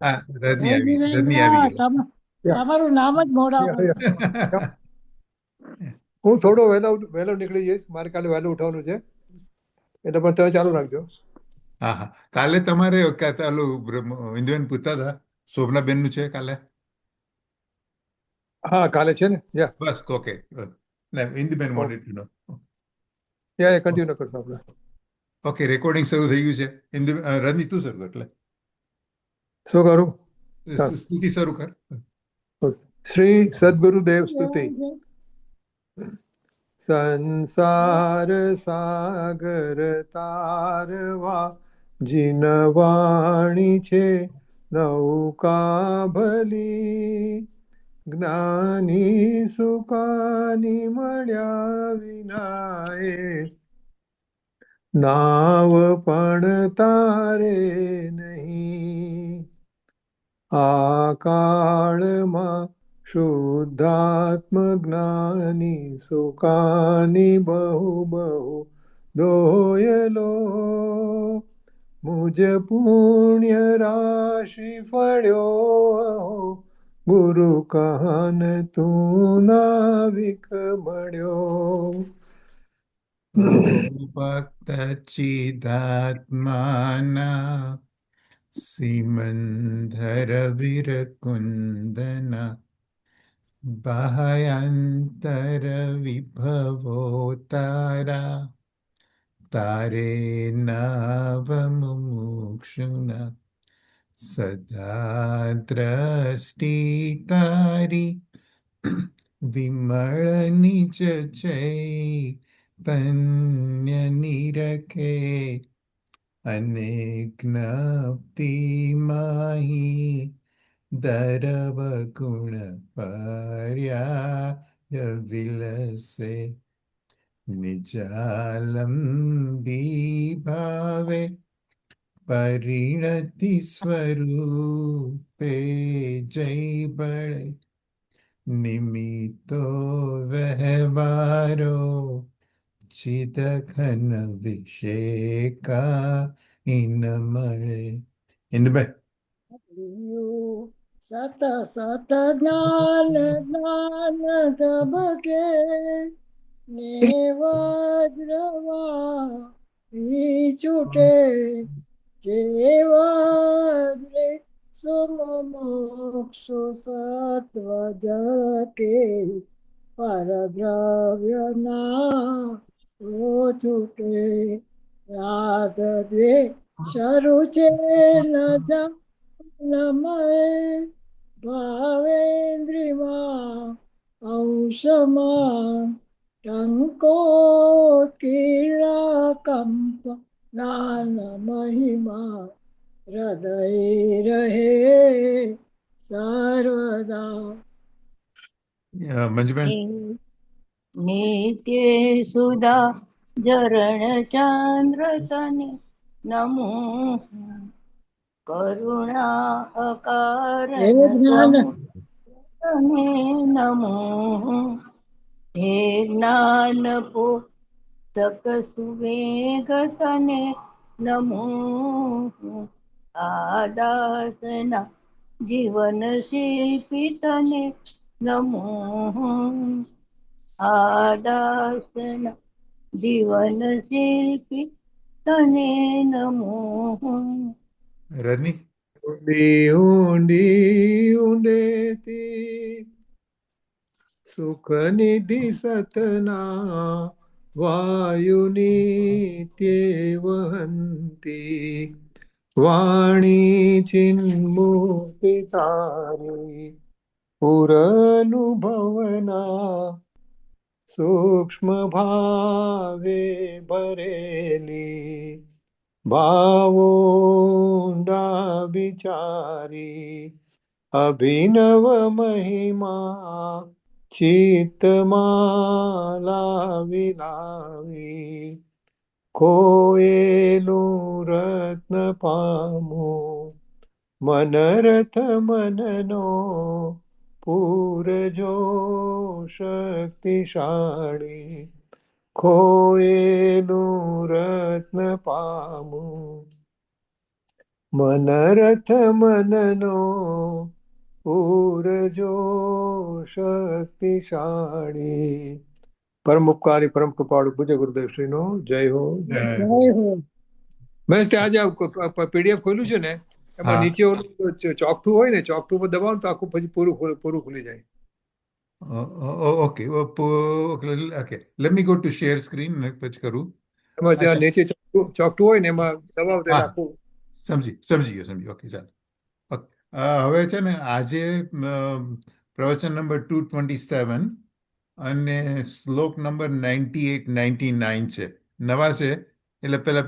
હા, રજની જય આવી, રજની જિનેન્દ્ર, આવી ગયેલો. યા તમારું નામ જ મોઢા યા ઉપર યા છે. યા. હું થોડો વહેલો વહેલો નીકળી જઈશ, મારે કાલે વહેલું ઉઠવાનું છે, એટલે પણ તમે ચાલુ રાખજો. હા હા, કાલે તમારે ઓલું ઇન્દુબેન પૂછતા હતા, શોભનાબેનનું છે કાલે? હા, કાલે છે ને. યા બસ ઓકે. ને ઇન્દુબેન ઓ wanted to know. Yeah continue કરશો આપણે. ઓકે, રેકોર્ડિંગ શરૂ થઈ ગયું છે. રજની તું શરૂ કર, એટલે શું કરું? હા. સ્તુતિ શરૂ કર. ઓકે. શ્રી સદગુરુદેવ સ્તુતિ. સંસાર સાગર તારવા જીનવાણી છે નૌકા ભલી, જ્ઞાની સુકાની મળ્યા વિનાએ નાવ પણ તારે નહીં. આ કાળમાં શુદ્ધાત્મ જ્ઞાની સુકાની બહુ બહુ દોયલો, મુજ પુણ્ય રાશિ ફળ્યો, ગુરુ કહન તું નાવિક મળ્યો. ઓ ભક્ત ચિદાત્માના સિમંદર વિરકુંદના બાહ્યાંતર વિભવો તારા, તારે નવ મુમુક્ષુના સદા દ્રષ્ટિ તારી, વિમળ નીચ ચૈતન્ય નિરખે, અનેક જ્ઞપ્તિ માહી દરવ ગુણ પર્યાય વિલસે, નિજાલંબી ભાવે પરિણતિ સ્વરૂપે જય બળે, નિમિત્તો વહેવારો ચિદ ઘન વિષેકા ઇન મળે. ઇન્દુબેન. સત સત જ્ઞાન જ્ઞાન તબકે ને વજ્રવા છૂટે, જે વજ્રે સોમોક્ષો સત્વ જકે પરદ્રવ્ય ના છૂટે, રાગ દ્વે શરુ છે ન નમય ભાવેન્દ્રિમાં અંશમાં ટંકો કીડા કંપ નાન મહિમા હૃદય રહે સર્વદા. મંજુબેન. નિત્ય સુધા જરણ ચંદ્ર તને નમો, કરુણા હે અકારણ જ્ઞાન સમુદ્રને નમો, હે જ્ઞાન પોતક સુવેગ તને નમો, આદાસના જીવન શિલ્પી તને નમો, આદાસના જીવન શિલ્પી તને નમો. રજની. ઊંડી ઊંડી ઊંડેથી સુખ નિધિ સતના વાયુની વહંતી, વાણી ચિન્મુક્તિ તારી પુરનુભવના સૂક્ષ્મ ભાવે ભરેલી, ભાવોંડા વિચારી અભિનવ મહિમા ચિત્તમાં લાવી લાવી, કોયેલું રત્ન પામું મનરથ મનનો પૂરજો શક્તિશાળી, ખોયેલું રત્ન પામું મનરથ મનનો પૂરજો શક્તિશાળી. પરમ ઉપકારી પરમ કૃપાળુ પૂજ્ય ગુરુદેવ શ્રીનો જય હો જય. જય જય હો. હો. બસ ત્યાં આજે પીડીએફ ખોલ્યું છે ને, એમાં હા. નીચે ઓલું ચોકઠું હોય ને, ચોકઠું પર દબાવો તો આખું પછી પૂરું ખુલી જાય. Okay. Okay. Let me go to share screen ને પછી કરું. એમાં અચ્છા. ત્યાં નીચે ચોકઠું હોય ને, એમાં દબાવો તો એટલે હા. આખું. સમજી ગયો. ઓકે, ચાલો. ઓકે. હવે છે ને આજે પ્રવચન નંબર 227 અને શ્લોક નંબર 98 99 છે. નવા છે એટલે પેલા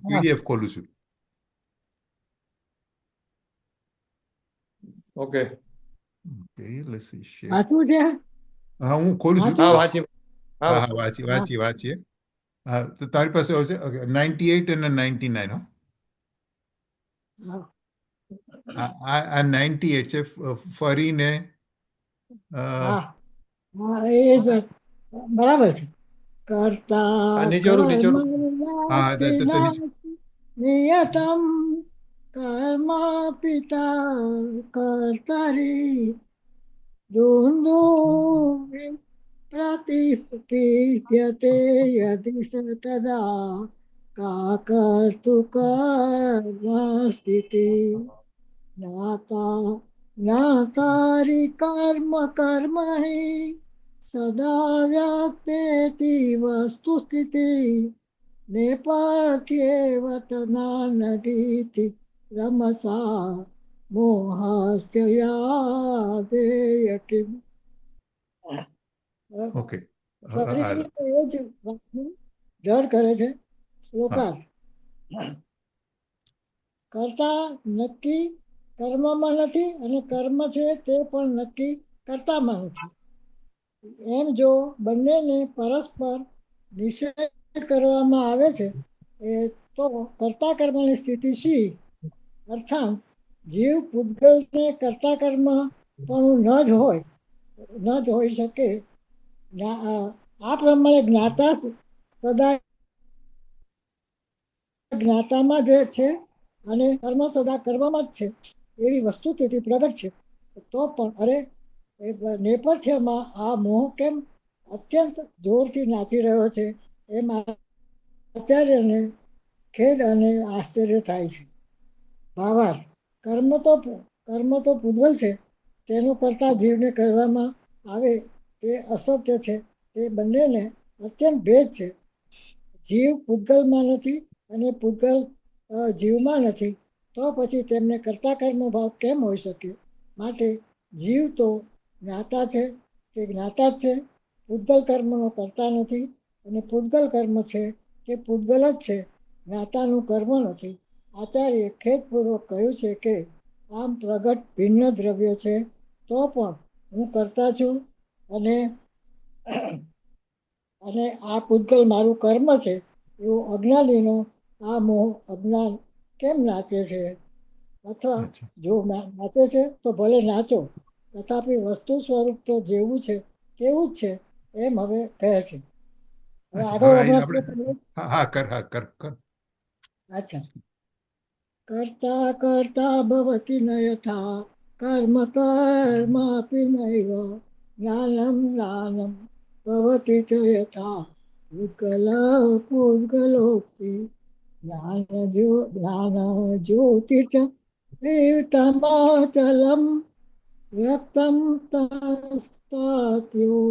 પીડીએફ ખોલું છું. Okay. Okay, let's see, share. વાંચવું છે? હા, હું ખોલું છું. હા, વાંચું? વાંચી. વાંચીએ. હા, તો તારી પાસે આવશે. ઓકે, 98 અને 99. હા. આ 98 છે. ફરીને હા, એ જ વાત. બરાબર છે. કર્તા નીચે ઓલું કર્મ હા, નાસ્તિ તો નીચે. નાસ્તિ નિયતમ કર્મ પિતા કર્તરી દુંદુ પ્રતિપીડ્યતે યદિ સ તદા કા કર્તુ કર્મ સ્થિતિ નાકારી કર્મ કર્મણિ સદા વ્યક્તેતિ વસ્તુ સ્થિતિ નેપથ્યેવત નાનડીતિ રમસા મોહસ્ત્યયાદેય કિમ. ઓકે. ફરી એ જ વાતનું જડ કરે છે. શ્લોકાર કર્તા નક્કી કર્મમાં નથી અને કર્મ છે તે પણ નક્કી કર્તામાં નથી. એમ જો બંનેને પરસ્પર નિષેધ કરવામાં આવે છે તો કર્તા કર્મની સ્થિતિ શી? અર્થાત જીવ પૂતગલને કર્તા કર્મ પણ ન જ હોઈ શકે. આ પ્રમાણે જ્ઞાતા સદા જ્ઞાતામાં જ છે અને કર્મ સદા કર્મમાં જ છે એવી વસ્તુસ્થિતિ પ્રગટ છે. તો પણ નેપથ્યમાં આ મોહ કેમ અત્યંત જોરથી નાચી રહ્યો છે એમ આચાર્યને ખેદ અને આશ્ચર્ય થાય છે. ભાવાર્થ કર્મ તો પૂતગલ છે, તેનું કરતા જીવને કરવામાં આવે તે અસત્ય છે. તે બંનેને અત્યંત ભેદ છે. જીવ પૂતગલમાં નથી અને પૂતગલ જીવમાં નથી, તો પછી તેમને કર્તા કર્મ ભાવ કેમ હોઈ શકે? માટે જીવ તો જ્ઞાતા છે, તે જ્ઞાતા જ છે, પૂતગલ કર્મનો કરતા નથી, અને પૂતગલ કર્મ છે તે પૂતગલ જ છે, જ્ઞાતાનું કર્મ નથી. આચાર્ય ખેદપૂર્વક કહ્યું છે કે આમ પ્રગટ ભિન્ન દ્રવ્યો છે તો પણ હું કરતા છું અને આ પૂતગલ મારું કર્મ છે એવું અજ્ઞાનીનો આ મોહ અજ્ઞાન કેમ નાચે છે? અથવા જો નાચે છે તો ભલે નાચો, તથાપિ વસ્તુ સ્વરૂપ તો જેવું છે તેવું જ છે એમ હવે કહે છે. હવે આગળ કર. અચ્છા. કર્તા કર્તા ભવતિ ન યથા કર્મ કર્માપી નૈવ જ્ઞાનમ ભવતિ ચ યથા પૂતગલોક્તિ જ્ઞાન જ્યોતિર્ચ વિવતમાચલમ વ્યક્તમ તસ્તાત્યો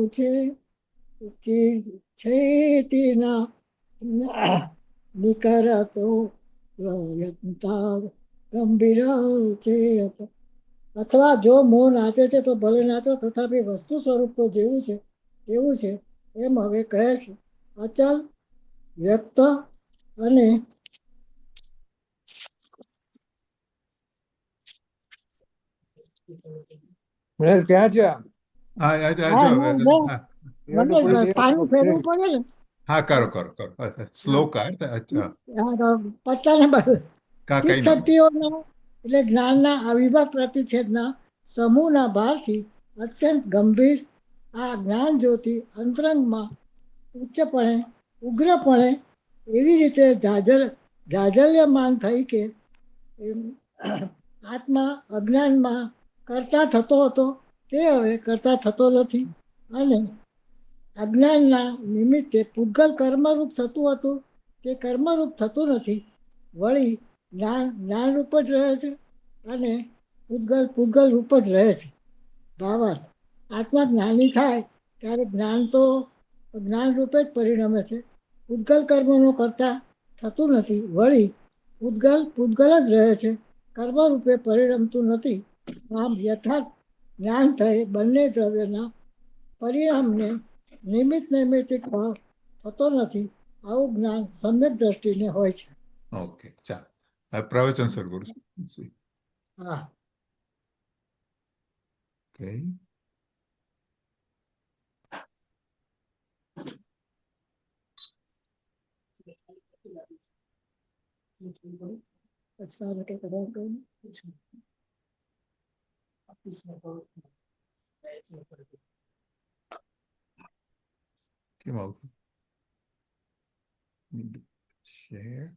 છેતિના નિકરતો ગંભીર છે. અથવા જો મોહ નાચે છે તો ભલે નાચો, તથાપિ વસ્તુ સ્વરૂપ તો જેવું છે તેવું છે એમ હવે કહે છે. અચલ, વ્યક્ત અને ક્યાં છે આ? પાનું ફેરવું પડે ને. હા, કરો. શ્લોકાર. પટ્ટાને બધું ચિત્ત કઈ શક્તિઓના એટલે જ્ઞાનના અવિભાગ પ્રતિછેદના સમૂહના ભારથી અત્યંત ગંભીર આ જ્ઞાન જ્યોતિ અંતરંગમાં ઉગ્રપણે એવી રીતે જાજલ્યમાન થઈ કે એમ આત્મા અજ્ઞાનમાં કરતા થતો હતો, તે હવે કરતા થતો નથી. અને અજ્ઞાનના નિમિત્તે પૂગલ કર્મરૂપ થતું હતું, તે કર્મરૂપ થતું નથી. વળી જ્ઞાન રૂપ જ રહે છે અને પૂગલ રૂપ જ રહે છે. ભાવાર્થ: આત્મા જ્ઞાની થાય ત્યારે જ્ઞાન તો જ્ઞાન રૂપે જ પરિણમે છે. પૂગલ કર્મનો કરતા થતું નથી. વળી પૂગલ જ રહે છે, કર્મ રૂપે પરિણમતું નથી. આમ યથાર્થ જ્ઞાન થઈ બંને દ્રવ્યના પરિણામને નિમિત્ત નૈમિત્તિક ભાવ થતો નથી. આવું જ્ઞાન સમ્યક દ્રષ્ટિને હોય છે. ઓકે, ચાલો. હવે પ્રવચન શરૂ કરું છું. હા. ઓકે. કેમ આવતું? Share.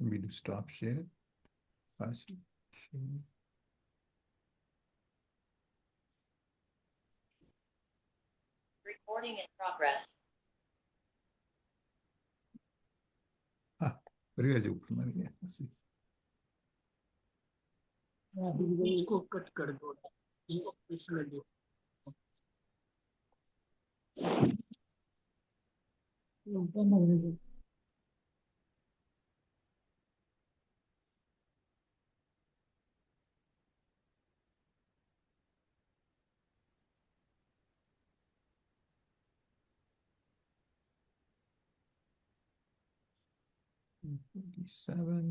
We do stop share. Share. Recording in progress. ફરી વાર જવું મારી ગયા. इसको कट कर दो, इसमें दो. Seven.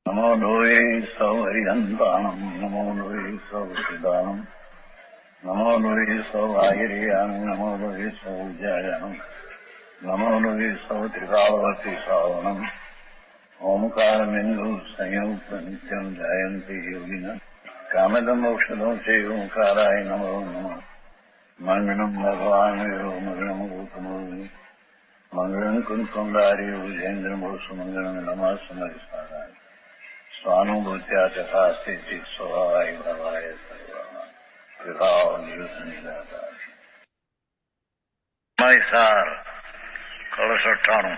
नमो लोये सौहरिहन्ताणं नमो लोये सौहृदानं नमो लोये सौभागिर्यानं नमो लोये सौज्यायानं नमो लोये सौत्रिकावती सावनं ओंकारबिन्दु संयुक्त नित्यं ध्यायन्ति योगिनः कामदमोक्षदं च ओंकाराय नमो नमः मङ्गलं भगवान् विष्णु मङ्गलं गौतमो मङ्गलं कुन्दकुण्डारि विजेन्द्रमोसु मङ्गलं नमः समरिसाराय स्वानुभूत्या तथा स्थिति स्वभावाय भवाय सर्वः विभाव नियुद्धनिदाता सार कलश 98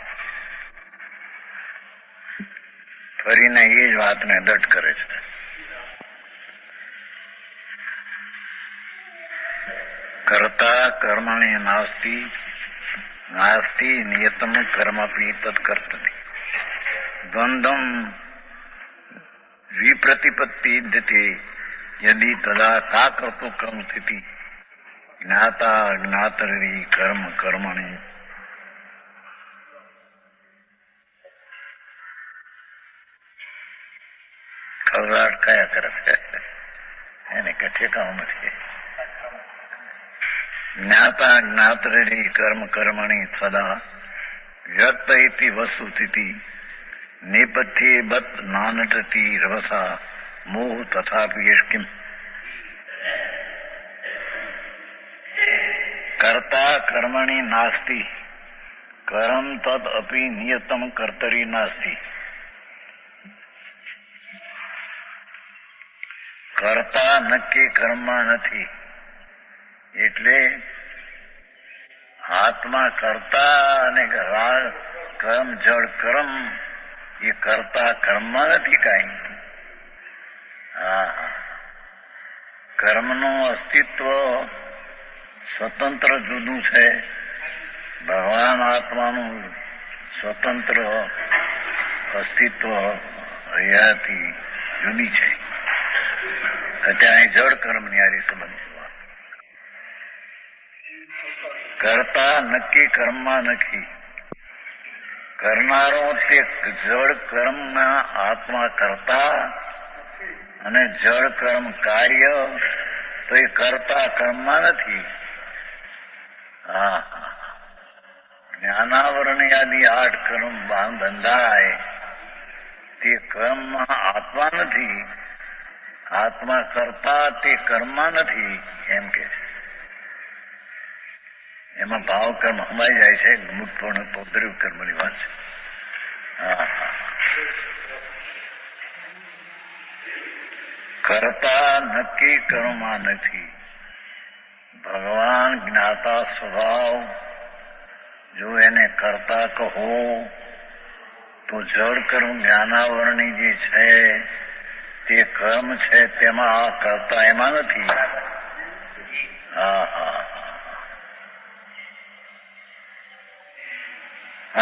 ફરીને એ જ વાતને દટ કરે છે. કર્તા કર્મણિ નાસ્તિ નાસ્તિ નિયતમ કર્મપી તત્કર્તતિ દ્વંદ્વમ विप्रतिपत्ति यदि तदा का कर्तु कर्म स्थिति ज्ञाता ज्ञातरी कर्म कर्मणि ખવડાટ કયા કરે છે એને કઠે કામ નથી. જ્ઞાતા જ્ઞાતરી કર્મ કર્મણि સદા વ્યક્ત ઇતિ વસ્તુ સ્થિતિ नेपथ्ये बत नानटति रवसा मोह तथापि यष्किम कर्ता कर्मणि नास्ति कर्म तद अपि नियतम कर्तरि नास्ति. कर्ता नक्की कर्म નથી એટલે આત્મા કર્તા અને કર્મ જળ કર્મ એ કરતા કર્મ નથી કાંઈ. કર્મનું અસ્તિત્વ સ્વતંત્ર જુદું છે, ભગવાન આત્માનું સ્વતંત્ર અસ્તિત્વ હયાતી જુદી છે. અત્યારે જળ કર્મની હારી સંબંધ કરતા નક્કી કર્મમાં નથી. કરનારો તે જળ કર્મના આત્મા કરતા અને જળ કર્મ કાર્ય તો એ કરતા કર્મમાં નથી. હા જ્ઞાનાવરણી આદિ 8 કર્મ બંધાય તે કર્મમાં આત્મા નથી. આત્મા કરતા તે કર્મમાં નથી એમ કે છે. એમાં ભાવ કર્મ હમાઈ જાય છે. મુક્તપૂર્ણ દ્રવ્ય કર્મની વાત છે. કરતા નક્કી કર્મમાં નથી. ભગવાન જ્ઞાતા સ્વભાવ જો એને કરતા કહો તો જળ કર્મ જ્ઞાનાવરણી જે છે તે કર્મ છે તેમાં આ કરતા એમાં નથી.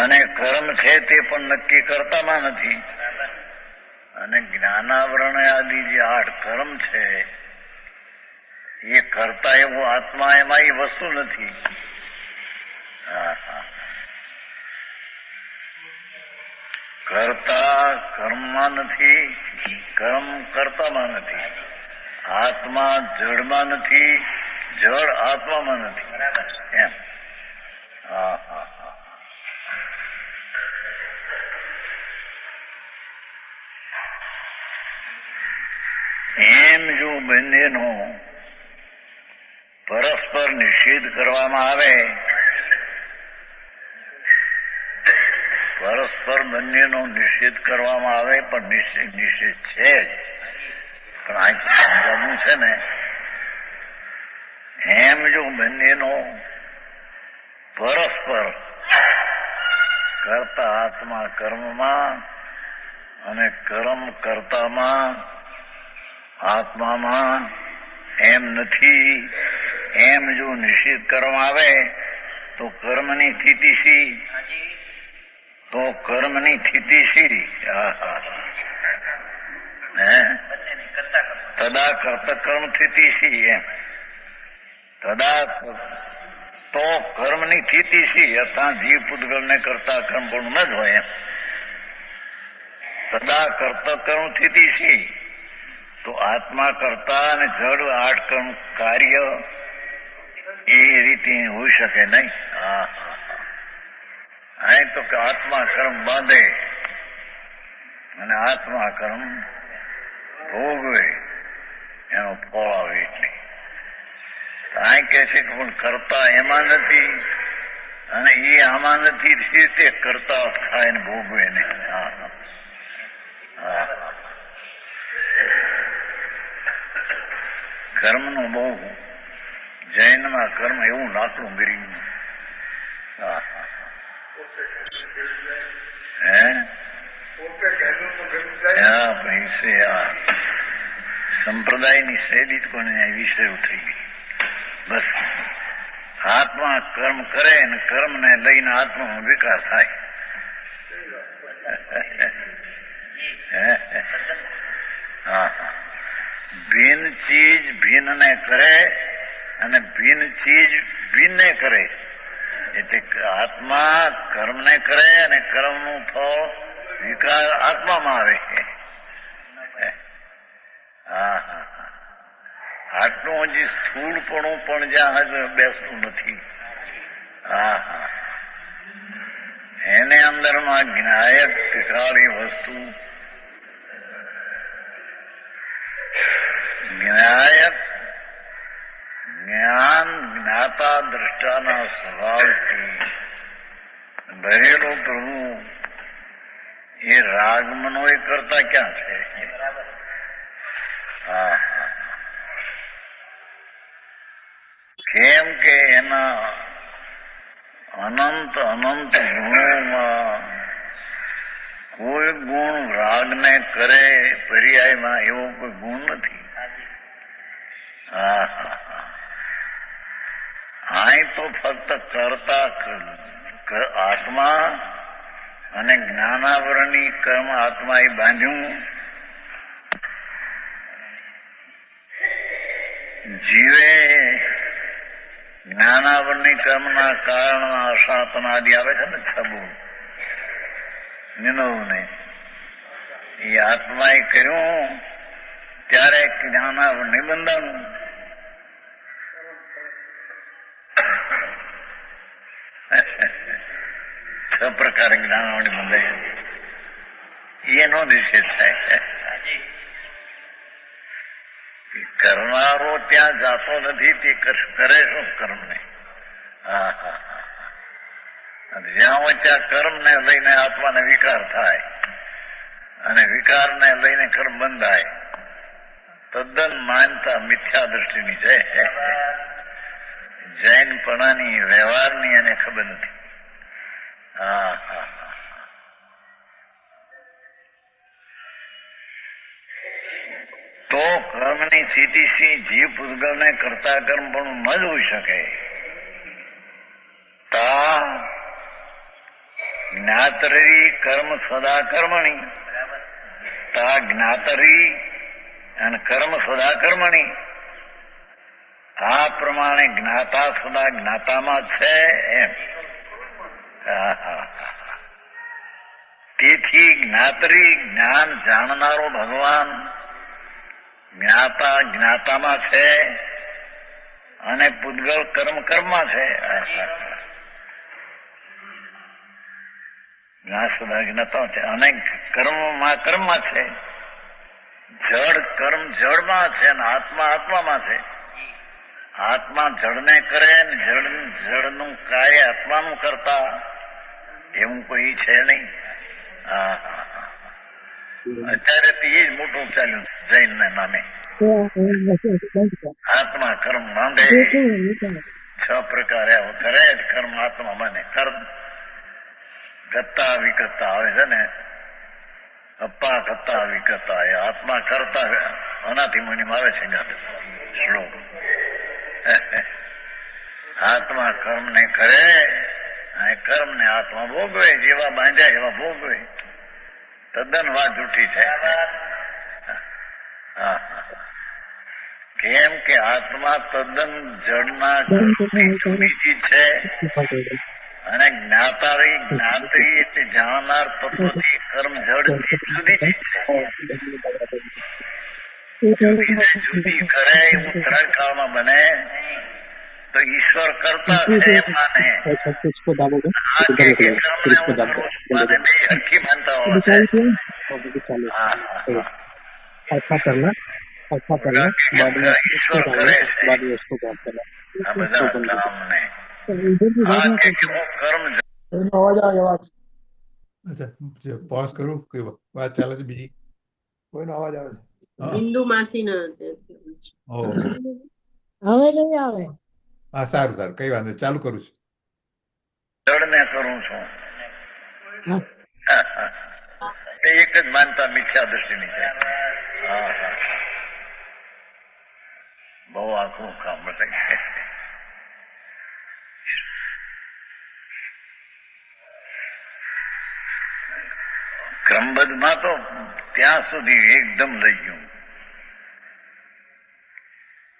અને કર્મ છે તે પણ નક્કી કરતામાં નથી. અને જ્ઞાનાવરણ આદિ જે 8 કર્મ છે એ કરતા એવો આત્મા એમાં એ વસ્તુ નથી. કરતા કર્મમાં નથી, કર્મ કરતામાં નથી. આત્મા જળમાં નથી, જળ આત્મામાં નથી. એમ એમ જો બંનેનો પરસ્પર નિષેધ કરવામાં આવે, પરસ્પર બંનેનો નિષેધ કરવામાં આવે, પણ નિષેધ છે જ, પણ આ સમજાવવું છે ને. એમ જો બંનેનો પરસ્પર કરતા આત્મા કર્મમાં અને કર્મ કરતામાં આત્મામાં એમ નથી, એમ જો નિષેધ કરવામાં આવે તો કર્મની સ્થિતિ શી? તો કર્મની સ્થિતિ શી? તદા કરતા કર્મ સ્થિતિ શી? એમ તદા તો કર્મની સ્થિતિ શી? અથા જીવ પૂતગલને કરતા કર્મ પણ ન જ હોય. એમ તદા કરતા કર્મ સ્થિતિ શી? તો આત્મા કરતા અને જળ 8 કર્મ કાર્ય એ રીતે હોઈ શકે નહીં. અહીં તો કે આત્મા કર્મ બાંધે અને આત્મા કર્મ ભોગવે, એનો ફળ આવે. એટલે અહીં કે છે કે પણ કરતા એમાં નથી અને એ આમાં નથી, રીતે કરતા થાય ને ભોગવે નહીં. કર્મનું બહુ જૈનમાં કર્મ એવું લાકડું ગીરી. સંપ્રદાયની શૈલી પણ વિષય થઈ ગઈ. બસ આત્મા કર્મ કરે ને કર્મ ને લઈને આત્માનો વિકાર થાય. ભિન્ન ચીજ ભિન્નને કરે અને ભિન્ન ચીજ ભિન્ને કરે. એટલે આત્મા કર્મને કરે અને કર્મનું ફળ વિકાર આત્મામાં આવે. આટલું હજી સ્થૂળપણું પણ જ્યાં હજુ બેસતું નથી. એને અંદરમાં જ્ઞાયક તીખાળી વસ્તુ, જ્ઞાયક જ્ઞાન જ્ઞાતા દ્રષ્ટાના સ્વભાવથી ભરેલો પ્રભુ એ રાગમનો એ કરતા ક્યાં છે? કેમ કે એના અનંત અનંત ગુણોમાં કોઈ ગુણ રાગને કરે પર્યાયમાં એવો કોઈ ગુણ નથી. અહીં તો ફક્ત કરતા આત્મા અને જ્ઞાનાવરણની કર્મ આત્મા એ બાંધ્યું. જીવે જ્ઞાનાવરણની કર્મના કારણ આશાતનાદિ આવે છે ને, છબુ નિનવને એ આત્માએ કર્યું ત્યારે જ્ઞાનાવરણની બંધાણું. છ પ્રકારે જ્ઞાનાવળી બંધાય એનો નિષેધ થાય. કરનારો ત્યાં જાતો નથી, તે કરે શું કર્મને. જ્યાં હોય ત્યાં કર્મને લઈને આત્માને વિકાર થાય અને વિકારને લઈને કર્મ બંધાય. તદ્દન માનતા મિથ્યા દ્રષ્ટિની છે. જૈનપણાની વ્યવહારની એને ખબર નથી. તો કર્મની સ્થિતિથી જીવ પૂતગલને કરતા કર્મ પણ ન જ હોઈ શકે. તા જ્ઞાતરી કર્મ સદા કર્મણી, તા જ્ઞાતરી અને કર્મ સદા કર્મણી. આ પ્રમાણે જ્ઞાતા સદા જ્ઞાતામાં છે એમ. તેથી જ્ઞાતરી જ્ઞાન જાણનારો ભગવાન જ્ઞાતા જ્ઞાતામાં છે અને પૂતગલ કર્મ કર્મમાં છે. સદા જ્ઞાતા છે અને કર્મમાં કર્મમાં છે. જળ કર્મ જળમાં છે અને આત્મા આત્મામાં છે. આત્મા જળને કરે ને જળનું કાર્ય આત્માનું કરતા એવું કોઈ છે નહીં. અત્યારે તો એ જ મોટું ચાલ્યું જૈન ના નામે. આત્મા કર્મ માંડે, છ પ્રકારે કરે કર્મ આત્મા બને. કર્મ કરતા વિકર્તા આવે છે ને, અપ્પા કરતા વિકર્તા, એ આત્મા કરતા આનાથી મુનિમાં આવે છે શ્લોક. આત્મા કર્મ ને કરે અને કર્મ ને આત્મા ભોગવે. જેવા બાંધ્યા એવા ભોગવે. તદ્દન વાત જૂઠી છે. કેમ કે આત્મા તદ્દન જળના જૂની ચીજ છે અને જ્ઞાતારી જ્ઞાત્રી એટલે જાણનાર તત્વથી કર્મ જળ જુદી ચીજ છે. જુદી કરે એવું ત્રણ કાળમાં બને તો ઈશ્વર કરતા છે એમ માને. આ કે કર્મને હું કરું માને બે હરખી માનતા હોય છે. ઈશ્વર કરે છે આ બધા કામને. આ કે હું કર્મ અચ્છા, પોઝ કરું, કોઈ વાત ચાલે છે બીજી? કોઈનો અવાજ આવે છે? હિન્દુમાંથી ના ઓહ, હવે નહીં આવે. હા, સારું સારું, કઈ વાંધો નહીં. ચાલુ કરું છું. જળને કરું છું. એ એક જ માનતા મિથ્યા દ્રષ્ટિની છે. બહુ આખું કામ બતાય. ક્રમબદ્ધમાં તો ત્યાં સુધી એકદમ લઈ ગયું.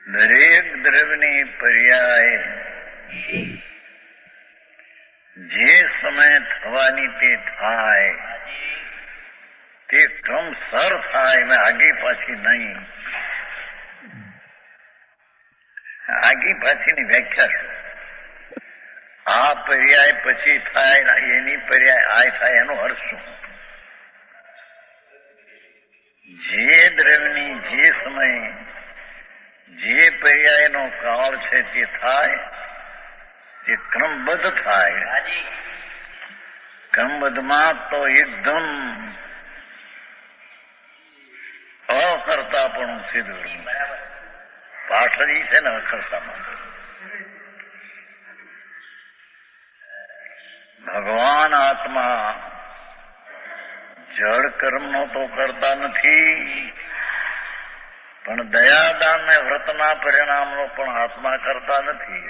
દરેક દ્રવ્યની પર્યાય જે સમય થવાની તે થાય, તે ક્રમસર થાય. મેં આગી પાછી નહીં. આગી પાછીની વ્યાખ્યા શું? આ પર્યાય પછી થાય, એની પર્યાય આ થાય, એનો અર્થ શું? જે દ્રવ્યની જે સમય જે પર્યાયનો કાળ છે તે થાય, તે ક્રમબદ્ધ થાય. ક્રમબદ્ધમાં તો એકદમ અકર્તા પણ સિદ્ધ કરવું. પાઠરી છે ને અકર્તામાં. ભગવાન આત્મા જળ કર્મનો તો કરતા નથી, પણ દયાદાન ને વ્રતના પરિણામનો પણ આત્મા કરતા નથી.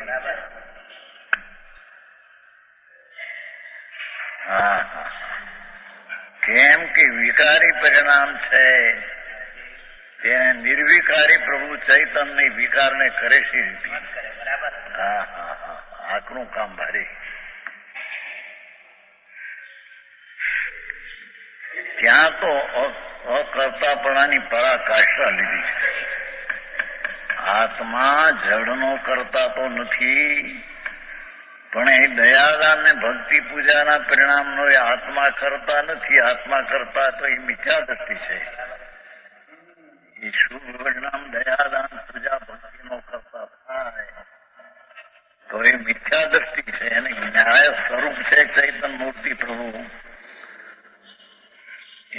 કેમ કે વિકારી પરિણામ છે તેને નિર્વિકારી પ્રભુ ચૈતન્ય વિકારને કરે છે. આકરું કામ ભારે. ત્યાં તો અકર્તાપણાની પરાકાષ્ઠા લીધી છે. આત્મા જળનો કરતા તો નથી, પણ એ દયાદાન ને ભક્તિ પૂજાના પરિણામનો એ આત્મા કરતા નથી. આત્મા કરતા તો એ મિથ્યા દ્રષ્ટિ છે. એ શુભ પરિણામ દયાદાન પૂજા ભક્તિનો કરતા થાય તો એ મિથ્યા દ્રષ્ટિ છે. એને ન્યાય સ્વરૂપ છે ચૈતન્ય મૂર્તિ પ્રભુ.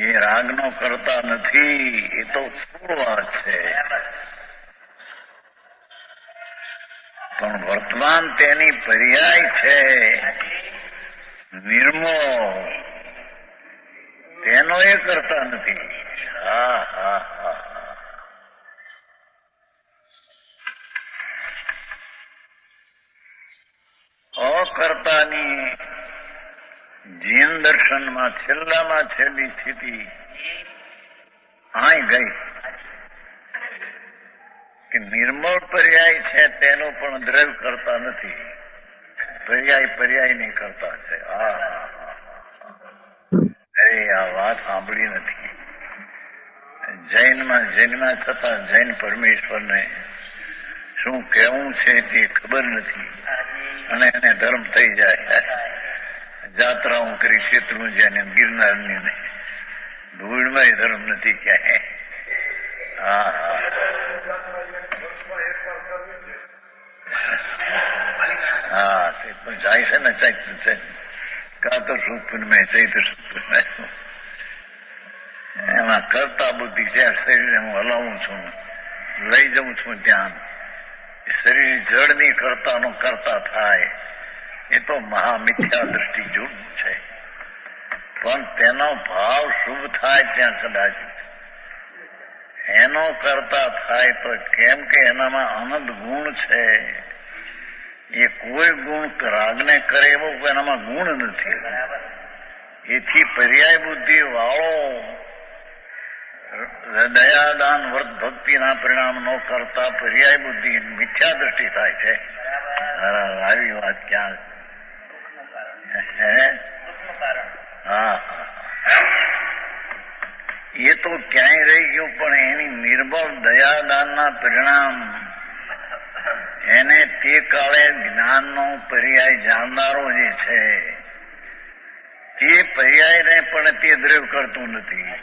એ રાગનો કરતા નથી. એ તો સ્થૂળ વાત છે. પણ વર્તમાન તેની પર્યાય છે નિર્મોહ. તેનો એ કરતા નથી. હા હા હા અકર્તાની જીન દર્શનમાં છેલ્લામાં છેલ્લી સ્થિતિ આય ગઈ કે નિર્મળ પર્યાય છે તેનું પણ દ્રવ્ય કરતા નથી. પર્યાય નહીં કરતા છે. અરે આ વાત સાંભળી નથી. જૈનમાં છતાં જૈન પરમેશ્વરને શું કહેવું છે તે ખબર નથી અને એને ધર્મ થઈ જાય. જાત્રાઓ કરી શેત્રુંજય ને ગિરનારની ને ધૂળમાં ધર્મ નથી ક્યાંય. હા તે પણ જાય છે ને ચૈત્ર કાતો સુપુરમાં ચૈત્ર સુપુરમાં એમાં કરતા બુદ્ધિ છે. શરીરને હું હલાવું છું, લઈ જાઉં છું ત્યાં. શરીર જળની કરતાનો કરતા થાય એ તો મહામિથ્યા દ્રષ્ટિ જૂઠ છે. પણ તેનો ભાવ શુભ થાય ત્યાં કદાચ એનો કરતા થાય તો કેમ કે એનામાં અનંત ગુણ છે. એ કોઈ ગુણ રાગને કરે એવો એનામાં ગુણ નથી. એથી પર્યાય બુદ્ધિ વાળો દયાદાન વ્રત ભક્તિના પરિણામ નો કરતા પર્યાય બુદ્ધિ મિથ્યા દ્રષ્ટિ થાય છે. આવી વાત ક્યાં? હા એ તો ક્યાંય રહી ગયું. પણ એની નિર્બળ દયાદાનના પરિણામ એને તે કાળે જ્ઞાનનો પર્યાય જાણનારો જે છે તે પર્યાયને પણ તે દ્રવ્ય કરતું નથી.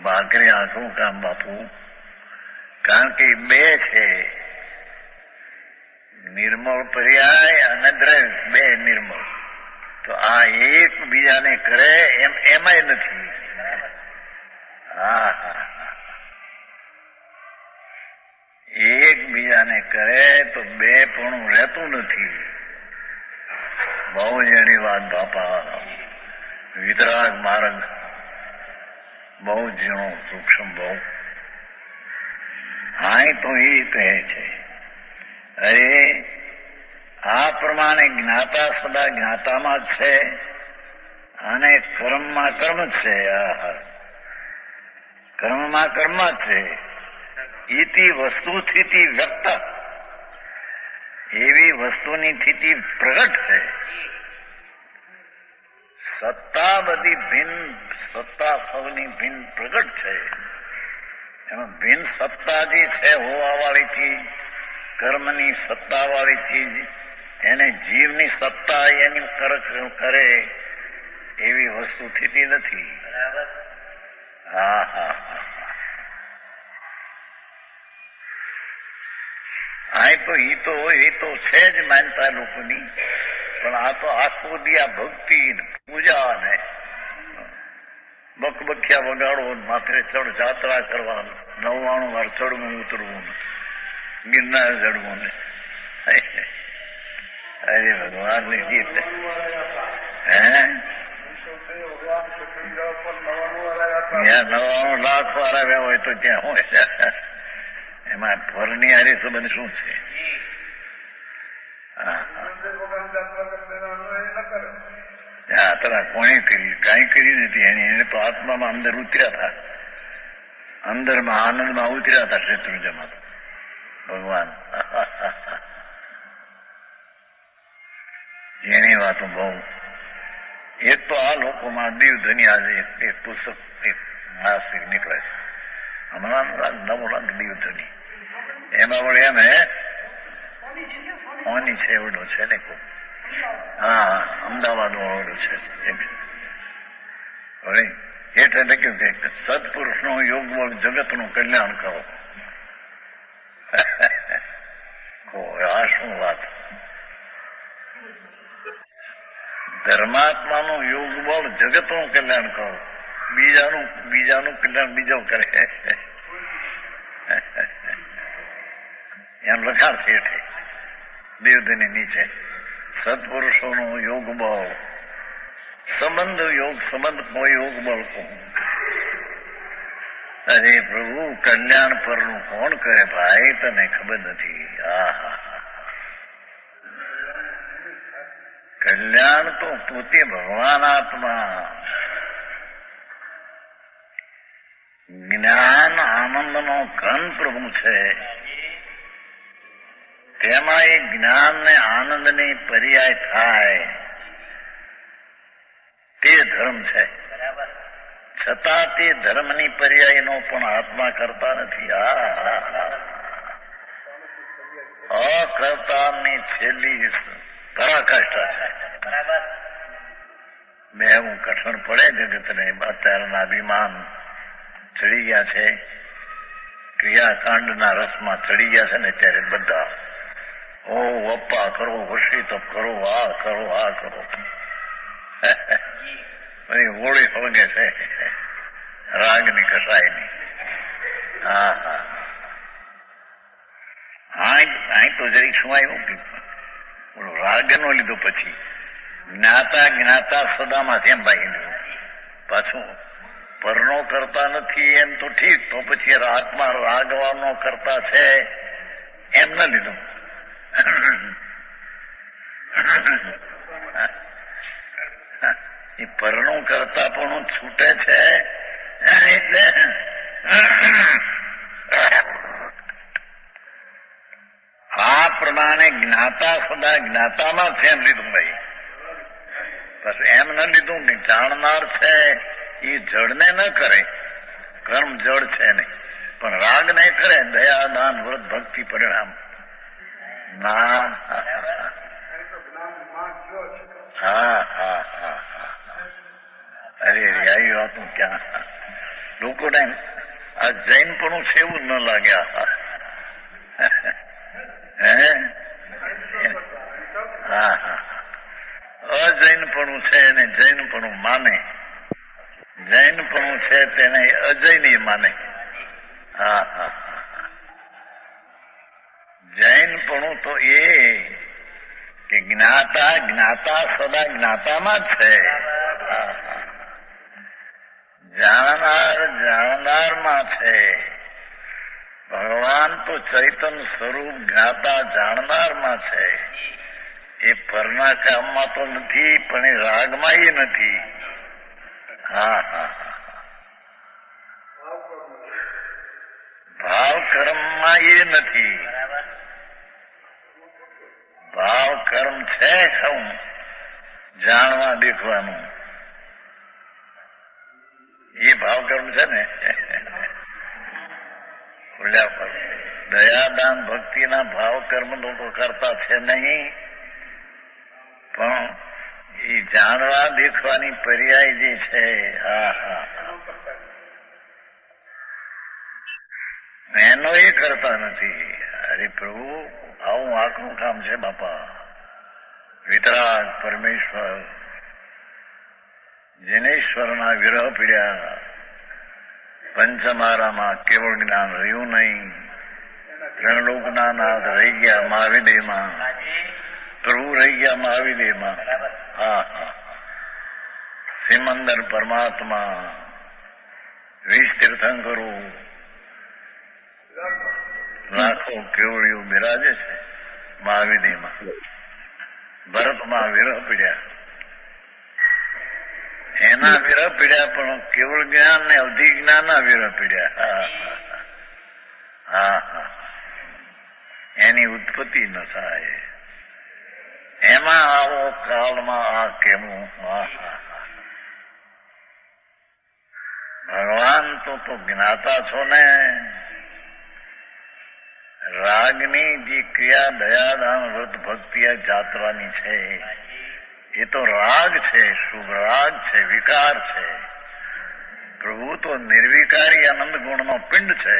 ભાખરી આખું કામ બાપુ. કારણ કે બે છે, નિર્મળ પર્યાય અને દ્રવ્ય બે નિર્મળ. તો આ એક બીજાને કરે એમાંય નથી. એક બીજાને કરે તો બે પણ રહેતું નથી. બહુ જેની વાત બાપા. વિતરાગ માર્ગ બહુ ઝીણો સૂક્ષ્મ બહુ. હા તો એ કહે છે અરે આ પ્રમાણે જ્ઞાતા સદા જ્ઞાતામાં જ છે અને કર્મમાં કર્મ જ છે. કર્મમાં કર્મ જ છે. ઇતિ વસ્તુ સ્થિતિ વ્યક્ત. એવી વસ્તુની સ્થિતિ પ્રગટ છે. સત્તા બધી ભિન્ન, સત્તા સૌની ભિન્ન પ્રગટ છે. એમાં ભિન્ન સત્તા જે છે હોવા વાળી ચીજ, કર્મની સત્તા વાળી ચીજ, એને જીવની સત્તા એની કરે એવી વસ્તુ સ્થિતિ નથી. એ તો છે જ માનતા લોકોની. પણ આ તો આખો દી આ ભક્તિ પૂજા ને બકબકિયા વગાડો, માથે ચડ જાત્રા કરવા, 99 વાર ચડવું ઉતરવું, ગિરનાર ચડવું ને. અરે ભગવાન ની ગીત. ત્યાં 99 લાખ વાર આવ્યા હોય તો ત્યાં હોય. એમાં ફરની હારી સંબંધ શું છે? યાત્રા કોણે કરી? કઈ કરી નથી. એને તો આત્મામાં અંદર ઉતર્યા હતા, અંદરમાં આનંદમાં ઉતર્યા હતા શત્રુંજયમાં. ભગવાન એની વાતો બહુ. એક તો આ લોકોમાં દીવધની આજે એક પુસ્તક એક માસિક નીકળે છે હમણાં 9 લાખ દીવધની. એમાં વળી એમ હે ઓની છે એવડો છે ને કોઈ. હા, અમદાવાદ વાળો છે એટલે લખ્યું કે સત્પુરુષ નો યોગ બળ જગત નું કલ્યાણ કરો. આ શું વાત! ધર્માત્માનું યોગ બળ જગત નું કલ્યાણ કરો, બીજાનું કલ્યાણ બીજો કરે. એમ લખાણ છે એટલે દેવદની નીચે સત્પુરુષોનું યોગ બળ સંબંધ કો યોગ બળ કો. અરે પ્રભુ, કલ્યાણ પરનું કોણ કરે ભાઈ? તને ખબર નથી. કલ્યાણ તો પોતે ભગવાન આત્મા. જ્ઞાન આનંદનો ઘન પ્રભુ છે. તેમાં એ જ્ઞાન ને આનંદ ની પર્યાય થાય તે ધર્મ છે. છતાં તે ધર્મની પર્યાયનો પણ આત્મા કરતા નથી. અકર્તાની છેલ્લી પરાકાષ્ઠા છે. બે હું કઠણ પડે જગતને. અત્યારના અભિમાન ચડી ગયા છે, ક્રિયાકાંડના રસમાં ચડી ગયા છે ને ત્યારે બધા વપ્પા કરો, વશી તપ કરો, આ કરો, આ કરો. બધી હોળી હળગે છે રાગની કસાયની. અહીં તો જરીક શું આવ્યું કે રાગ નો લીધો, પછી જ્ઞાતા સદામાં એમ ભાઈ લીધું. પાછું પરનો કરતા નથી એમ તો ઠીક, તો પછી આત્મા રાગવાનો કરતા છે એમ ન લીધું. એ પરનું કરતા પણ છૂટે છે એટલે આ પ્રમાણે જ્ઞાતા સદા જ્ઞાતામાં છે એમ લીધું ભાઈ. બસ એમ ન લીધું કે જાણનાર છે એ જડને ન કરે, કર્મ જડ છે નહીં, પણ રાગ નહીં કરે. દયા દાન વ્રત ભક્તિ પરિણામ ના. અરે આવી વાતું ક્યાં લોકોને આ જૈનપણું છે એવું ન લાગ્યા. અજૈનપણું છે ને જૈનપણું માને. જૈનપણું છે તેને અજૈની માને. જૈનપણું તો એ કે જ્ઞાતા સદા જ્ઞાતામાં જ છે. જાણનારમાં છે. ભગવાન તો ચૈતન્ય સ્વરૂપ જ્ઞાતા જાણનારમાં છે. એ પરના કામમાં તો નથી, પણ એ રાગમાં એ નથી. ભાવ કર્મમાં એ નથી. ભાવ કર્મ છે ખરું જાણવા દેખવાનું. એ ભાવ કર્મ છે ને. દયાદાન ભક્તિના ભાવ કર્મ લોકો કરતા છે નહીં, પણ એ જાણવા દેખવાની પર્યાય જે છે એનો એ કરતા નથી. અરે પ્રભુ, આવું આખું કામ છે બાપા. વિતરાગ પરમેશ્વર જિનેશ્વરના વિરહ પીડ્યા. પંચમારામાં કેવળ જ્ઞાન રહ્યું નહીં. ત્રણલોકના નાથ રહી ગયા મહાવિદેયમાં. પ્રભુ રહી ગયા મહાવિદેયમાં. સિમંદર પરમાત્મા 20 તીર્થંકરો લાખો કેવળીઓ બિરાજે છે મહાવિધિમાં. ભરતમાં વિરહ પીડ્યા. એના વિરહ પીડ્યા, પણ કેવળ જ્ઞાન ને અવધિ જ્ઞાન ના વિરહ પીડ્યા. એની ઉત્પત્તિ ન થાય. એમાં આવો કાળમાં આ કેવું. ભગવાન તો જ્ઞાતા છો ને. રાગની જે ક્રિયા દયાદાન વ્રત ભક્તિ આ જાત્રાની છે એ તો રાગ છે, શુભ રાગ છે, વિકાર છે. પ્રભુ તો નિર્વિકારી આનંદ ગુણનો પિંડ છે.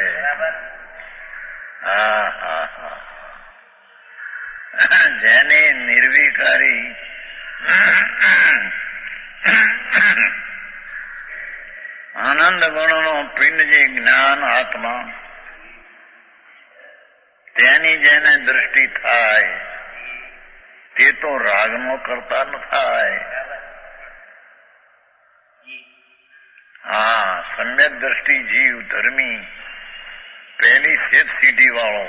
હા હા હા, જેની નિર્વિકારી આનંદ ગુણનો પિંડ જે જ્ઞાન આત્મા, તેની જેને દ્રષ્ટિ થાય તે તો રાગનો કરતા ન થાય. હા, સમ્યક દ્રષ્ટિ જીવ ધર્મી પહેલી સેત સીધી વાળો,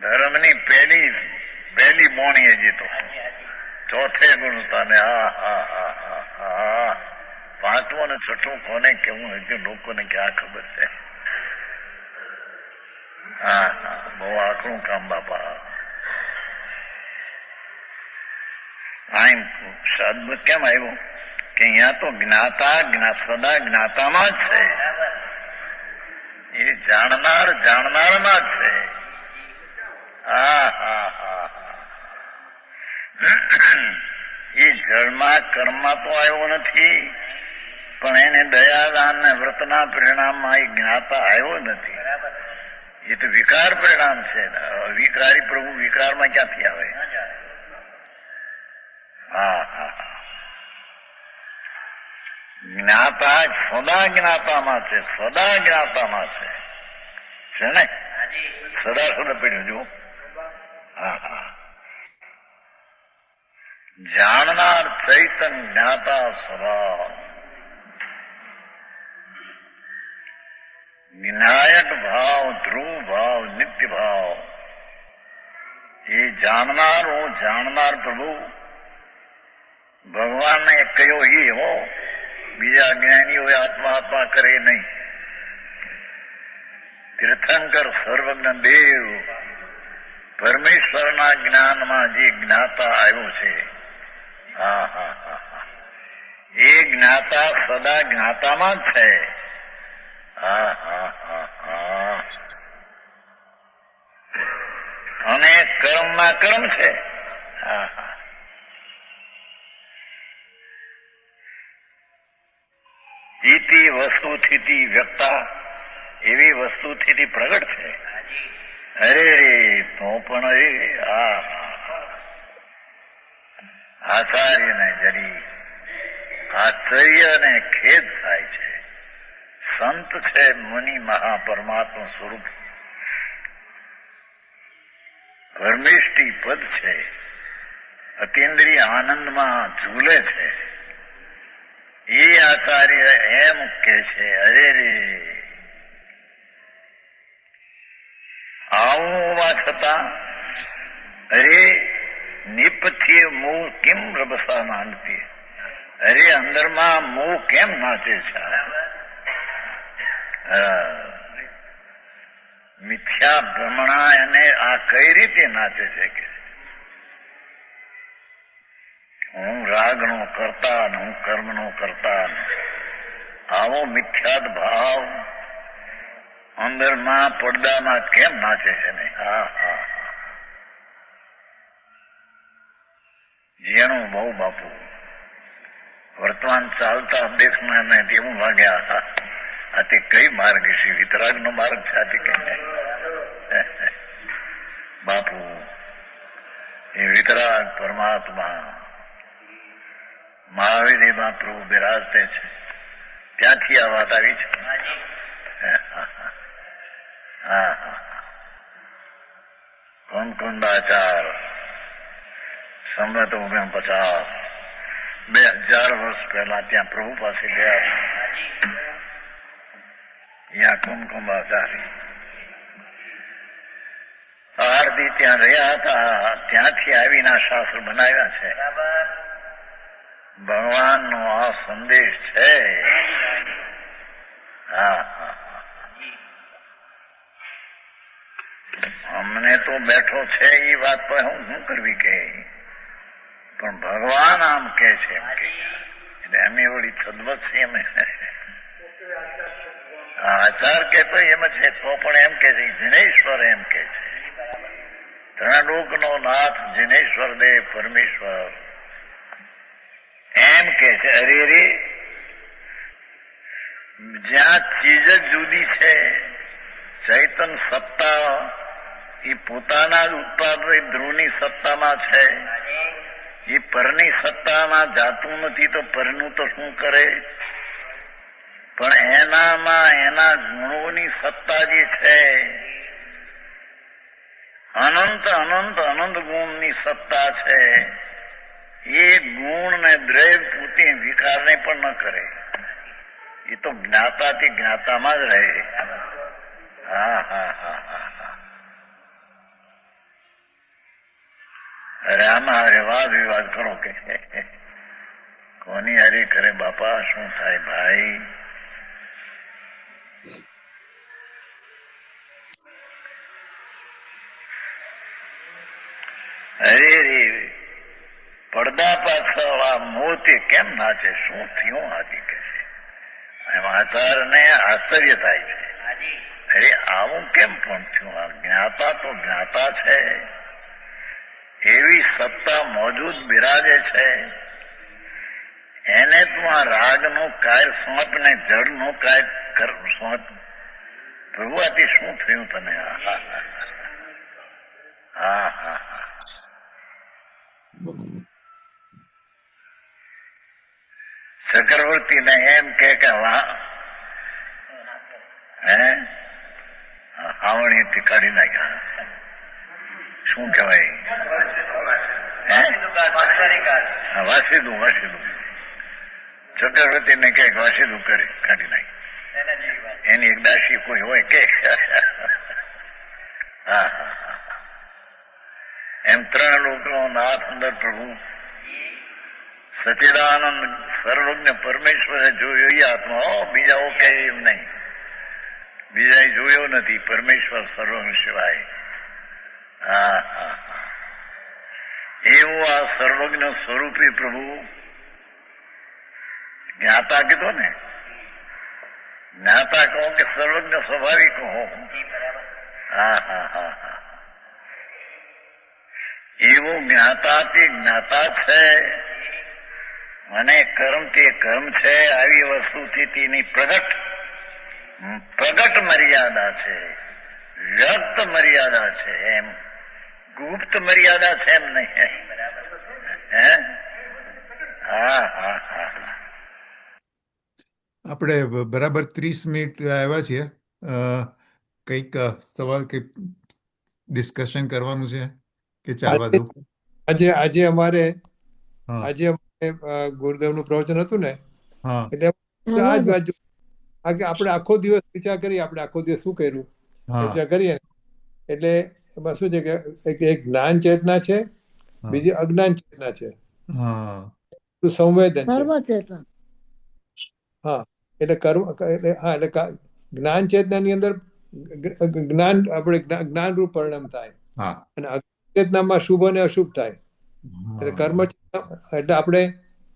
ધર્મની પહેલી બોણી હજી તો ચોથે ગુણતા ને. હા હા હા હા હા, પાંચમું ને છઠ્ઠું કોને કેવું હજુ લોકોને ક્યાં ખબર છે. હા હા, બહુ આકરું કામ બાપા. અહીં શબ્દ કેમ આવ્યો કે અહીંયા તો જ્ઞાતા સદા જ્ઞાતામાં જ છે, એ જાણનાર જાણનારમાં જ છે. હા હા હા, એ જળમાં કર્મમાં તો આવ્યો નથી, પણ એને દયાદાન ને વ્રતના પરિણામમાં એ જ્ઞાતા આવ્યો નથી. એ તો વિકાર પરિણામ છે. વિકારી પ્રભુ વિકારમાં ક્યાંથી આવે? હા હા, જ્ઞાતા સદા જ્ઞાતામાં છે, સદા જ્ઞાતામાં છે ને. સદા સદા પડ્યું જુઓ. હા હા, જાણનાર ચૈતન જ્ઞાતા સદા. વિનાયક ભાવ, ધ્રુવ ભાવ, નિત્ય ભાવ, એ જાણનાર હો, જાણનાર પ્રભુ ભગવાનને કયો એ હો. બીજા જ્ઞાનીઓએ આત્મા કરે નહીં. તીર્થંકર સર્વજ્ઞ દેવ પરમેશ્વરના જ્ઞાનમાં જે જ્ઞાતા આવ્યો છે, હા હા હા, એ જ્ઞાતા સદા જ્ઞાતામાં જ છે. હા હા હા હા, અને કર્મમાં કર્મ છે. હા હા, ઇતિ વસ્તુથી વ્યક્તા, એવી વસ્તુથી પ્રગટ છે. અરે રે, તો પણ આચાર્યને જરી આશ્ચર્ય ને ખેદ થાય છે. સંત છે મુનિ મહાપરમાત્મા સ્વરૂપ, પરમેષ્ઠી પદ છે, અતિન્દ્રિય આનંદમાં ઝૂલે છે. એ આચાર્ય એમ કે છે, અરે રે, આવું હોવા છતાં અરે નિપથી મોહ કેમ રબસા નાનતી? અરે અંદરમાં મોહ કેમ નાચે છે? મિથ્યા ભ્રમણા એને આ કઈ રીતે નાચે છે કે હું રાગનો કરતા ને હું કર્મનો કરતા, આવો મિથ્યાદ ભાવ અંદરમાં પડદામાં કેમ નાચે છે ને? હા હા, જેનું બહુ બાપુ વર્તમાન ચાલતા દેખના ને તેવું વાગ્યા. આ તે કઈ માર્ગ છે? વિતરાગ નો માર્ગ છે આ તે કઈ બાપુ? એ વિતરાગ પરમાત્મા મહાવીરમાં પ્રભુ બિરાજતે છે, ત્યાંથી આ વાત આવી છે. હા હા, કુંદાચાર સંવત 49, 2000 વર્ષ પહેલા ત્યાં પ્રભુ પાસે ગયા. ત્યાં કુમકુંભાચારી આરતી ત્યાં રહ્યા હતા, ત્યાંથી આવીને શાસ્ત્ર બનાવ્યા છે. ભગવાનનો આ સંદેશ છે. હા હા, અમને તો બેઠો છે એ વાત તો હું કરવી કે, પણ ભગવાન આમ કે છે એમ કે, એટલે અમે વળી સદવત છીએ અમે. આચાર કહેતો એમ છે, તો પણ એમ કે છે જિનેશ્વર એમ કે છે, ત્રણલોકનો નાથ જિનેશ્વર દેવ પરમેશ્વર એમ કે છે. અરે રે, જ્યાં ચીજ જ જુદી છે, ચૈતન સત્તા એ પોતાના જ ઉત્પાદક ધ્રુવની સત્તામાં છે, એ પરની સત્તામાં જાતું નથી, તો પરનું તો શું કરે? પણ એનામાં એના ગુણોની સત્તા જે છે, અનંત અનંત અનંત ગુણની સત્તા છે, એ ગુણ ને દ્રવ્ય પૂતિ વિકારને પણ ન કરે. એ તો જ્ઞાતાથી જ્ઞાતામાં જ રહે. હા હા હા હા હા. અરે આમાં હારે વાદ વિવાદ કરો કે કોની હારી કરે બાપા? શું થાય ભાઈ? અરે રે, પડદા પાછળ આ મોતી કેમ નાચે? શું થયું? હાથી કે છે. એમ આચારને આશ્ચર્ય થાય છે. અરે આવું કેમ પણ થયું? આ જ્ઞાતા તો જ્ઞાતા છે, એવી સત્તા મોજૂદ બિરાજે છે, એને તું આ રાગનું કાર્ય સોંપ ને જળનું કાર્ય સોંપ. પ્રભુ આથી શું થયું તને? હા હા હા. ચક્રવર્તી ને એમ કે આવણીથી કાઢી નાખ્યા. શું કહેવાય? વાસીદું વાસીદું. ચક્રવર્તી ને કે વાસીદું કરી કાઢી નાખી. એની એક દાસી કોઈ હોય કે? હા હા. એમ ત્રણ લોકનો નાથ અંદર પ્રભુ સચિદાનંદ સર્વજ્ઞ પરમેશ્વરે જોયો એ આત્મા. બીજાઓ કે એમ નહીં, બીજા જોયો નથી પરમેશ્વર સર્વજ્ઞ સિવાય. હા હા હા. એવું આ સર્વજ્ઞ સ્વરૂપી પ્રભુ જ્ઞાતા કીધો ને, જ્ઞાતા કહો કે સર્વજ્ઞ સ્વાભાવિક કહો. હા હા હા હા. એવું જ્ઞાતાથી જ્ઞાતા છે, અને કર્મથી કર્મ છે. આવી વસ્તુથી તેની પ્રગટ મર્યાદા છે, વ્યક્ત મર્યાદા છે, એમ ગુપ્ત મર્યાદા છે એમ નહીં. હે? હા હા હા. આપણે બરાબર 30 મિનિટ આવ્યા છીએ. કંઈક સવાલ, કંઈક ડિસ્કશન કરવાનું છે કે ચાલવા દઉં? આજે અમારે હા ગુરુદેવનું પ્રવચન હતું ને, હા એટલે આ જ બાજુ આપણે આખો દિવસ વિચાર કરીએ, આપણે આખો દિવસ શું કર્યું હા વિચાર કરીએ. એટલે એમાં શું છે કે એક જ્ઞાન ચેતના છે, હા બીજી અજ્ઞાન ચેતના છે, હા સંવેદન છે. સર્વ ચેતન. હા, એટલે જ્ઞાન ચેતનાની અંદર જ્ઞાન આપણે જ્ઞાન રૂપ પરિણામ થાય, હા અને અજ્ઞાન ચેતનામાં શુભ અને અશુભ થાય. એટલે કર્મ એટલે આપણે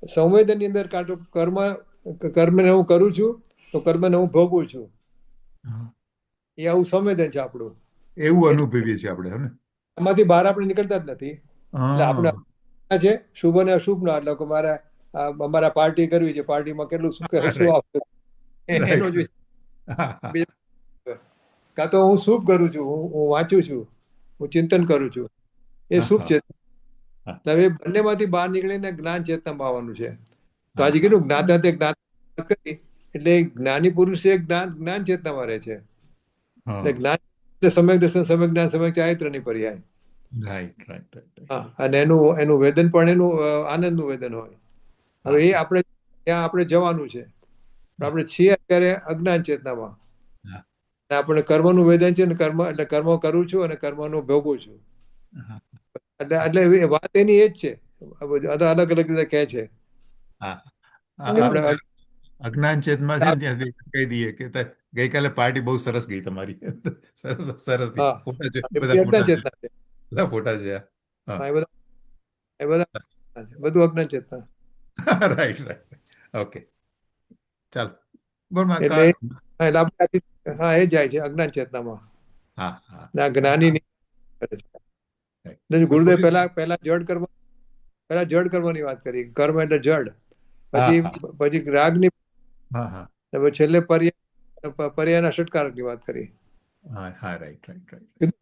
સંવેદનની અંદર કાઢો કર્મને હું કરું છું, તો કર્મને હું ભોગવું છું, હા. એ આવું સંવેદન છે આપણું. એવું અનુભવીએ છીએ આપણે, હે ને? એમાંથી બહાર આપણે નીકળતા જ નથી. એટલે આપણે હા છે શુભ અને અશુભ નો, એટલે કે અમારા પાર્ટી કરવી છે, પાર્ટીમાં કેટલું શું આપશે એનો જ વિચાર. કાં તો હું શુભ કરું છું, હું વાંચું છું, હું ચિંતન કરું છું, એ શુભ ચેતના. હવે બંનેમાંથી બહાર નીકળીને જ્ઞાન ચેતનામાં આવવાનું છે. તો આજે કીધું જ્ઞાતા તે જ્ઞાન કરી, એટલે જ્ઞાની પુરુષ એ જ્ઞાન ચેતનામાં રહે છે. એટલે જ્ઞાન સમ્યક દર્શન, સમ્યક જ્ઞાન, સમ્યક ચારિત્ર્યની પર્યાય. Right right right. હા, અને એનું વેદન પણ એનું આનંદનું વેદન હોય. હવે એ આપણે ત્યાં આપણે જવાનું છે. આપણે છીએ અત્યારે અજ્ઞાન ચેતનામાં, આપણે કર્મનું વેદન છે ને, એટલે કર્મ કરું છું અને કર્મનું ભોગવું છું. એટલે વાત એની એ જ છે, અલગ અલગ રીતે કહે છે. અજ્ઞાન ચેતમાં છે ને, ત્યાં કહી દઈએ કે ગઈકાલે પાર્ટી બહુ સરસ ગઈ તમારી. સરસ સરસ. ફોટા છે, બધા ફોટા છે, બધા ફોટા છે. એ બધા બધું અજ્ઞાન ચેતના. Right right. ઓકે, ચાલો. બોલ એટલે હા, એટલે આપણે હા એ જાય છે અજ્ઞાન ચેતનામાં, હા હા ને આ જ્ઞાની કરે છે. right. ને ગુરુદેવ પૂરી- પહેલા જડ કર્મની વાત કરી, કર્મ એટલે જડ, હા પછી હા પછી રાગની, હા હા ને પછી છેલ્લે પર્યાયના ષટકારકની વાત કરી. હા હા રાઈટ રાઈટ રાઈટ.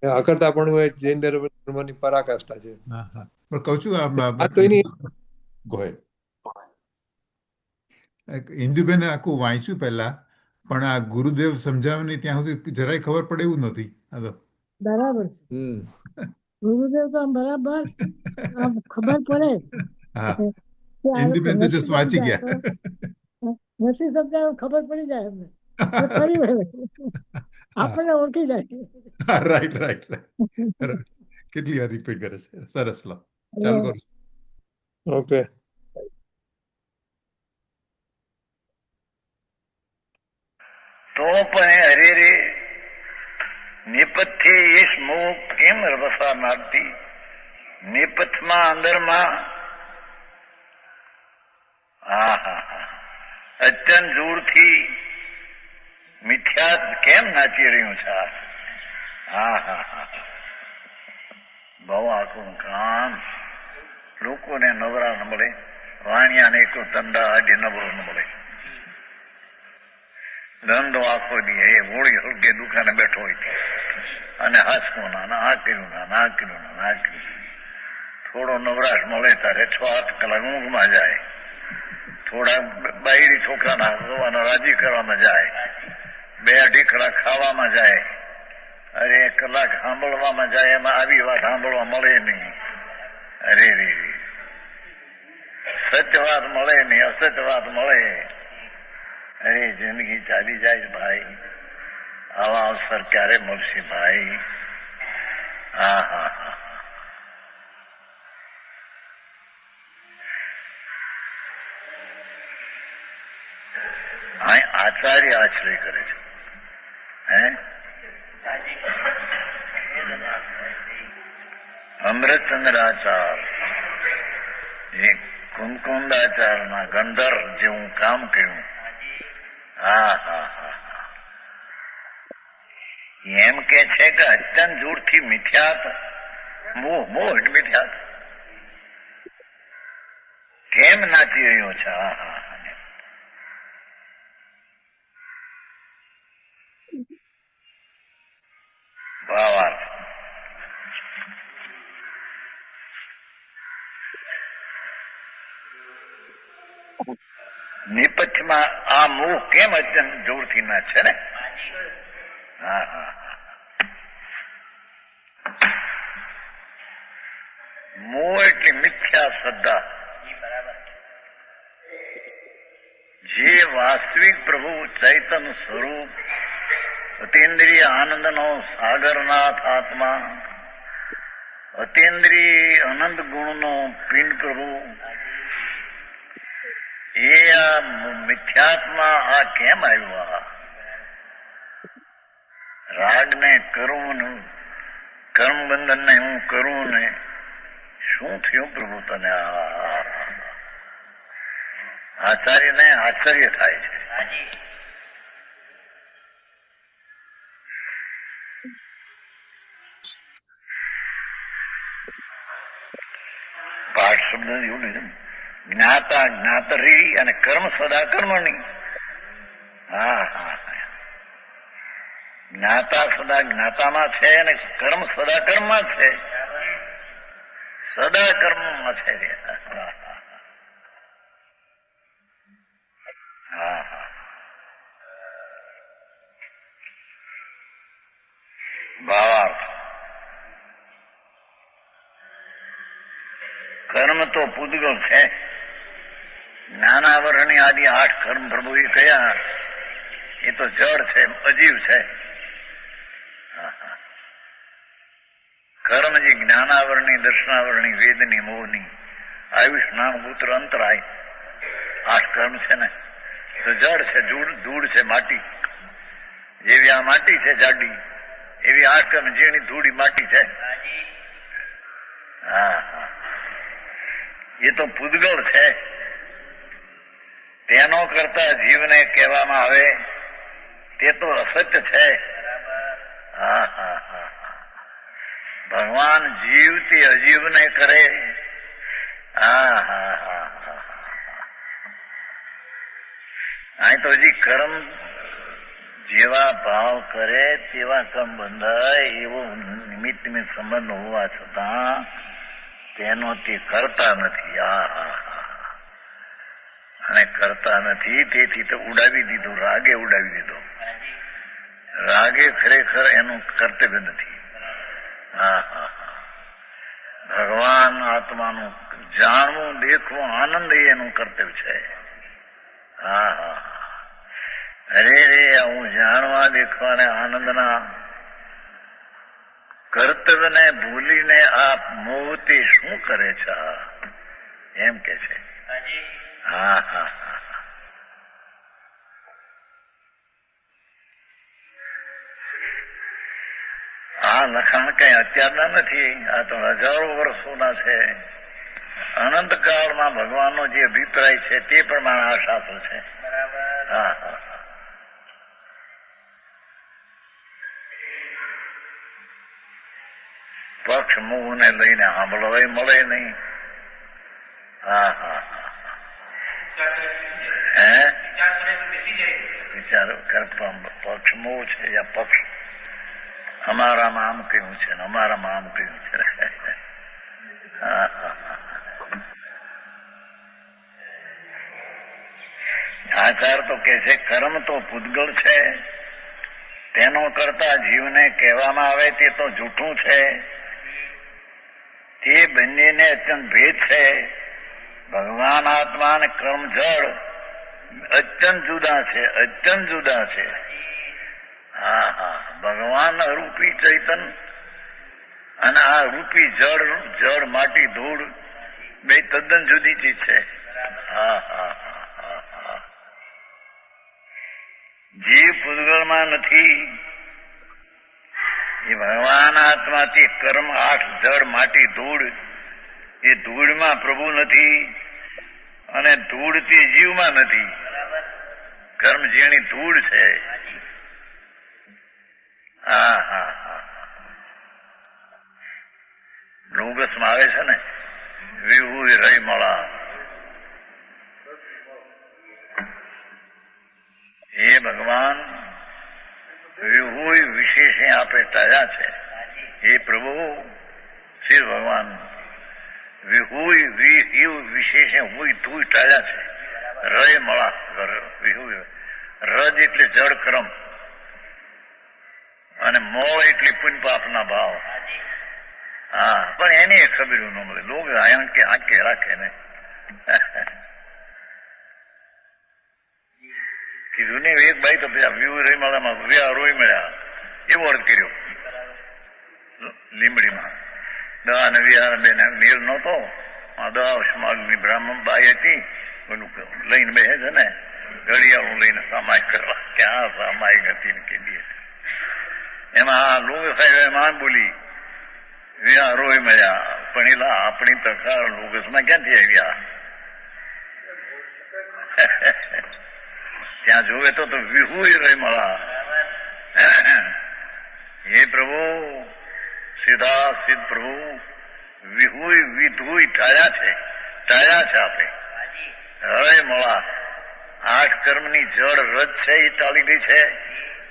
અકર્તાપણું એ જૈન ધર્મની પરાકાષ્ઠા છે. હા હા પણ કહું છું આ તો એની ગોહેડ ઇન્દુબેને આખું વાંચ્યું પહેલા, પણ આ ગુરુદેવ સમજાવે નહીં ત્યાં સુધી જરાય ખબર પડે એવું નથી. આ તો બરાબર છે. ગુરુદેવ તો આમ બરાબર આમ ખબર પડે હા કે આ ઇન્દુબેન તો નથી જસ્ટ વાંચી સમજાય ગયા. તો નથી સમજાય એવું ખબર પડી જાય એમને. એટલે ફરી વળે હા આપણને ઓળખી જાય. Right right right. કેટલી વાર રિપીટ કરે છે. સરસ, લો ચાલુ કરું છું. ઓકે. તો પણ હરે રે નેપથ્ય એ સ્મોક કેમ વસા નાખતી, નેપથમાં અંદરમાં અત્યંત જોરથી મિથ્યા કેમ નાચી રહ્યું છે. બહુ આખું કામ, લોકોને નવરા ન મળે, વાણિયાને એક ધંધા આડી નવરો ન મળે. ધંધો આખો દી એ હોળી હળગે દુકાને બેઠો હોય અને હાસવું ના આ કર્યું ના કર્યું ના કર્યું. થોડો નવરાશ મળે ત્યારે 6-8 કલાક ઊંઘમાં જાય, થોડા બાયડી છોકરાના હસવાના રાજી કરવામાં જાય, 2 ઢીકડા ખાવામાં જાય, અરે 1 કલાક સાંભળવામાં જાય, એમાં આવી વાત સાંભળવા મળે નહીં. અરે રે સત્ય વાત મળે નહીં, અસત્ય વાત મળે. અરે જિંદગી ચાલી જાય ભાઈ, આવા અવસર ક્યારે મળશે ભાઈ. હા આચાર્ય આશ્રય કરે છે. અમૃતચંદ્રાચાર એ કુંકુંદાચારના ગંધર જેવું કામ કર્યું. એમ કે છે કે અત્યંત જોરથી મિથ્યાત, મોહ એટલે મિથ્યાત કેમ નાચી રહ્યો છે. ભાવાર્થ નેપથ્યમાં આ મોહ કેમ અત્યંત જોરથી ના છે ને. મોહ એટલે મિથ્યા શ્રદ્ધા. જે વાસ્તવિક પ્રભુ ચૈતન્ય સ્વરૂપ અતિન્દ્રિય આનંદનો સાગરનાથ આત્મા, અતિન્દ્રિય અનંત ગુણનો પિંડ પ્રભુ, એ આ મિથ્યાત્મા આ કેમ આવ્યા. રાગને કરું, કર્મ બંધનને હું કરું ને શું થયું પ્રભુ તને. આચાર્યને આશ્ચર્ય થાય છે. પાઠ શબ્દ એવું લીધું, જ્ઞાતા જ્ઞાતરી અને કર્મ સદા કર્મણી. જ્ઞાતા સદા જ્ઞાતામાં છે અને કર્મ સદા કર્મમાં છે. સદા કર્મમાં છે. ભાવાર્થ કર્મ તો પૂતગલ છે. જ્ઞાનાવરણી આદિ 8 કર્મ પ્રભુએ કયા, એ તો જડ છે, અજીવ છે. કર્મ જે જ્ઞાનાવરણી, દર્શનાવરણી, વેદની, મોહની, આયુષ, નામ, પુત્ર, અંતરાય 8 કર્મ છે ને, તો જડ છે, ધૂળ છે, માટી. જેવી આ માટી છે જાડી, એવી 8 કર્મ ઝીણી ધૂળી માટી છે. એ તો પૂતગલ છે. તેનો કરતા જીવને કહેવામાં આવે તે તો અસત્ય છે. હા હા હા. ભગવાન જીવથી અજીવને કરે. હા હા હા હા. અહીં તો હજી કર્મ જેવા ભાવ કરે તેવા કર્મ બંધાય એવો નિમિત્ત સંબંધ હોવા છતાં તેનો તે કરતા નથી. હા હા હા. અને કરતા નથી તેથી તો ઉડાવી દીધો, રાગે ઉડાવી દીધો. રાગે ખરેખર એનું કર્તવ્ય નથી. હા હા હા. ભગવાન આત્માનું જાણવું, દેખવું, આનંદ એ એનું કર્તવ્ય છે. હા હા. અરે રે, હું જાણવા, દેખવા ને આનંદના કર્તવ્યને ભૂલીને આ મોહથી શું કરે છે એમ કે છે. હા હા હા. આ લખાણ કઈ અત્યારના નથી, આ તો હજારો વર્ષોના છે. અનંત કાળમાં ભગવાનનો જે અભિપ્રાય છે તે પ્રમાણે આ શાસ્ત્ર છે. હા હા. પક્ષ મોહને લઈને સાંભળવા મળે નહીં. હા હા હા. હે વિચારો પક્ષ મોહ છે યા પક્ષ અમારામાં આમ કહ્યું છે ને અમારામાં આમ કહ્યું છે. હા હા હા. આચાર તો કે છે કર્મ તો પૂતગળ છે, તેનો કરતા જીવને કહેવામાં આવે તે તો જૂઠું છે. તે બંનેને અત્યંત ભેદ છે. ભગવાન આત્મા અને કર્મ જળ અત્યંત જુદા છે, અત્યંત જુદા છે. હા હા. ભગવાન રૂપી ચૈતન અને આ રૂપી જળ માટી ધૂળ બે તદ્દન જુદી ચીજ છે. હા હા હા. જીવ પૂતગળમાં નથી, એ ભગવાન આત્માથી કર્મ 8 જળ માટી ધૂળ, એ ધૂળમાં પ્રભુ નથી અને ધૂળથી જીવમાં નથી. કર્મ જેની ધૂળ છે. હા હા હા. લોગસમાં આવે છે ને વિહુય રહી મળા. એ ભગવાન વિહુય વિશેષે આપે ટાળ્યા છે. એ પ્રભુ શ્રી ભગવાન વિહુય વિશેષે હુય તુય ટાળ્યા છે. રય મળા વિહુય. રજ એટલે જળ કર્મ અને મોળ એટલે પુણ્ય પાપના ભાવ. હા, પણ એની ખબર ન મળે. લોક આંકે રાખે ને કીધું ને એક ભાઈ તો વ્યૂ રહી મળ્યામાં વ્યા રોઈ મળ્યા એવો અર્થ કર્યો લીમડીમાં. દવા ને વિહાર બેન મેળ નહોતો. આ 10 માળની બ્રાહ્મણ બાઈ હતી, પેલું લઈને બેસે છે ને ઘડિયાળું લઈને સામાયિક કરવા. ક્યાં સામાયિક હતી ને કીધી એમાં લોક સાહેબ એમાં બોલી વ્યા રોઈ મળ્યા. પણ એલા આપણી તકાર લોગસમાં ક્યાંથી આવ્યા? ત્યાં જોવે તો વિહુય રહી મળા. હે પ્રભુ, સીધા સિદ્ધ પ્રભુ વિહુય વિધુય ટાળ્યા છે આપે. હરે મળા 8 કર્મની જળ રજ છે એ ટાળી ગઈ છે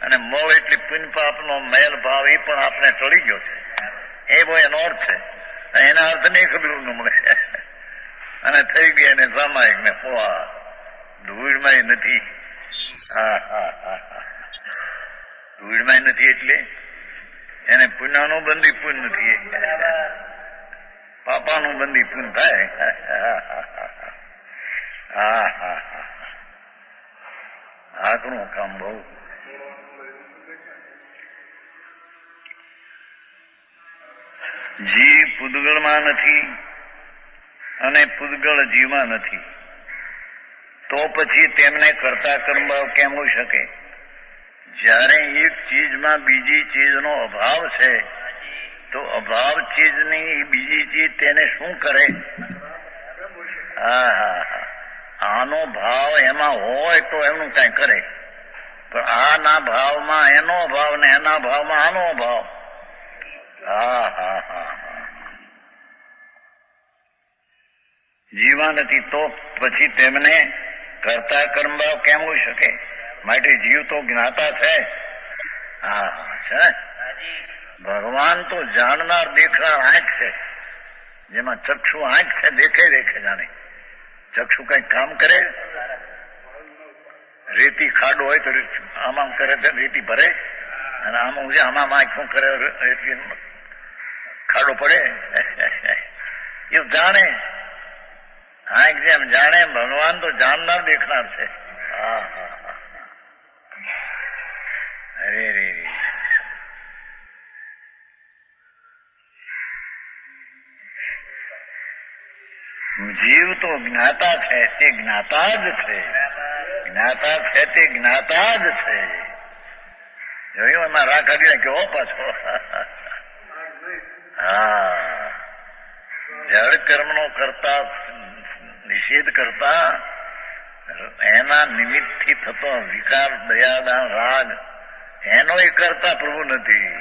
અને મળ એટલે પુણ્ય પાપનો મેલ ભાવ એ પણ આપણે ટળી ગયો છે. એ બહુ એનો અર્થ છે. એના અર્થ નહીં ખબર ન મળે. અને થઈ ગયા એને સામાયિક ને પોવા ધૂળમાં નથી. હા હા હા હા. ધૂળમાં નથી એટલે એને પુણ્યનું બંધી પુણ્ય નથી, પાપાનું બંધી પુણ્ય થાય. હા હા હા. આગનું કામ બહુ. જીવ પૂતગળમાં નથી અને પૂતગળ જીવમાં નથી, તો પછી તેમને કરતા કર્મભાવ કેમ હોઈ શકે? જ્યારે એક ચીજમાં બીજી ચીજનો અભાવ છે તો અભાવ ચીજની બીજી ચીજ તેને શું કરે? હા હા હા. આનો ભાવ એમાં હોય તો એમનું કઈ કરે. પણ આના ભાવમાં એનો ભાવ ને એના ભાવમાં આનો ભાવ. હા હા હા હા. જીવા નથી તો પછી તેમને કરતા કર્મભાવ કેમ હોઈ શકે? માટે જીવ તો જ્ઞાતા છે. હા છે. ભગવાન તો જાણનાર દેખનાર આંખ છે, જેમાં ચક્ષુ આંખ છે, દેખે દેખે જાણે. ચક્ષુ કઈ કામ કરે? રેતી ખાડો હોય તો આમ કરે તો રેતી ભરે, અને આમાં આંખું કરે રેતી ખાડો પડે. એ જાણે, આંખ જેમ જાણે ભગવાન તો જાણનાર દેખનાર છે. હા હા હા. અરે રે રે. જીવ તો જ્ઞાતા છે, તે જ્ઞાતા જ છે. જ્ઞાતા છે તે જ્ઞાતા જ છે. જોયું એમાં રા કાઢી નાખ્યો પાછો. હા, જળ કર્મનો કરતા નિષેધ કરતા એના નિમિત્તથી થતો વિકાર, દયાદાન, રાગ એનો એ કરતા પ્રભુ નથી.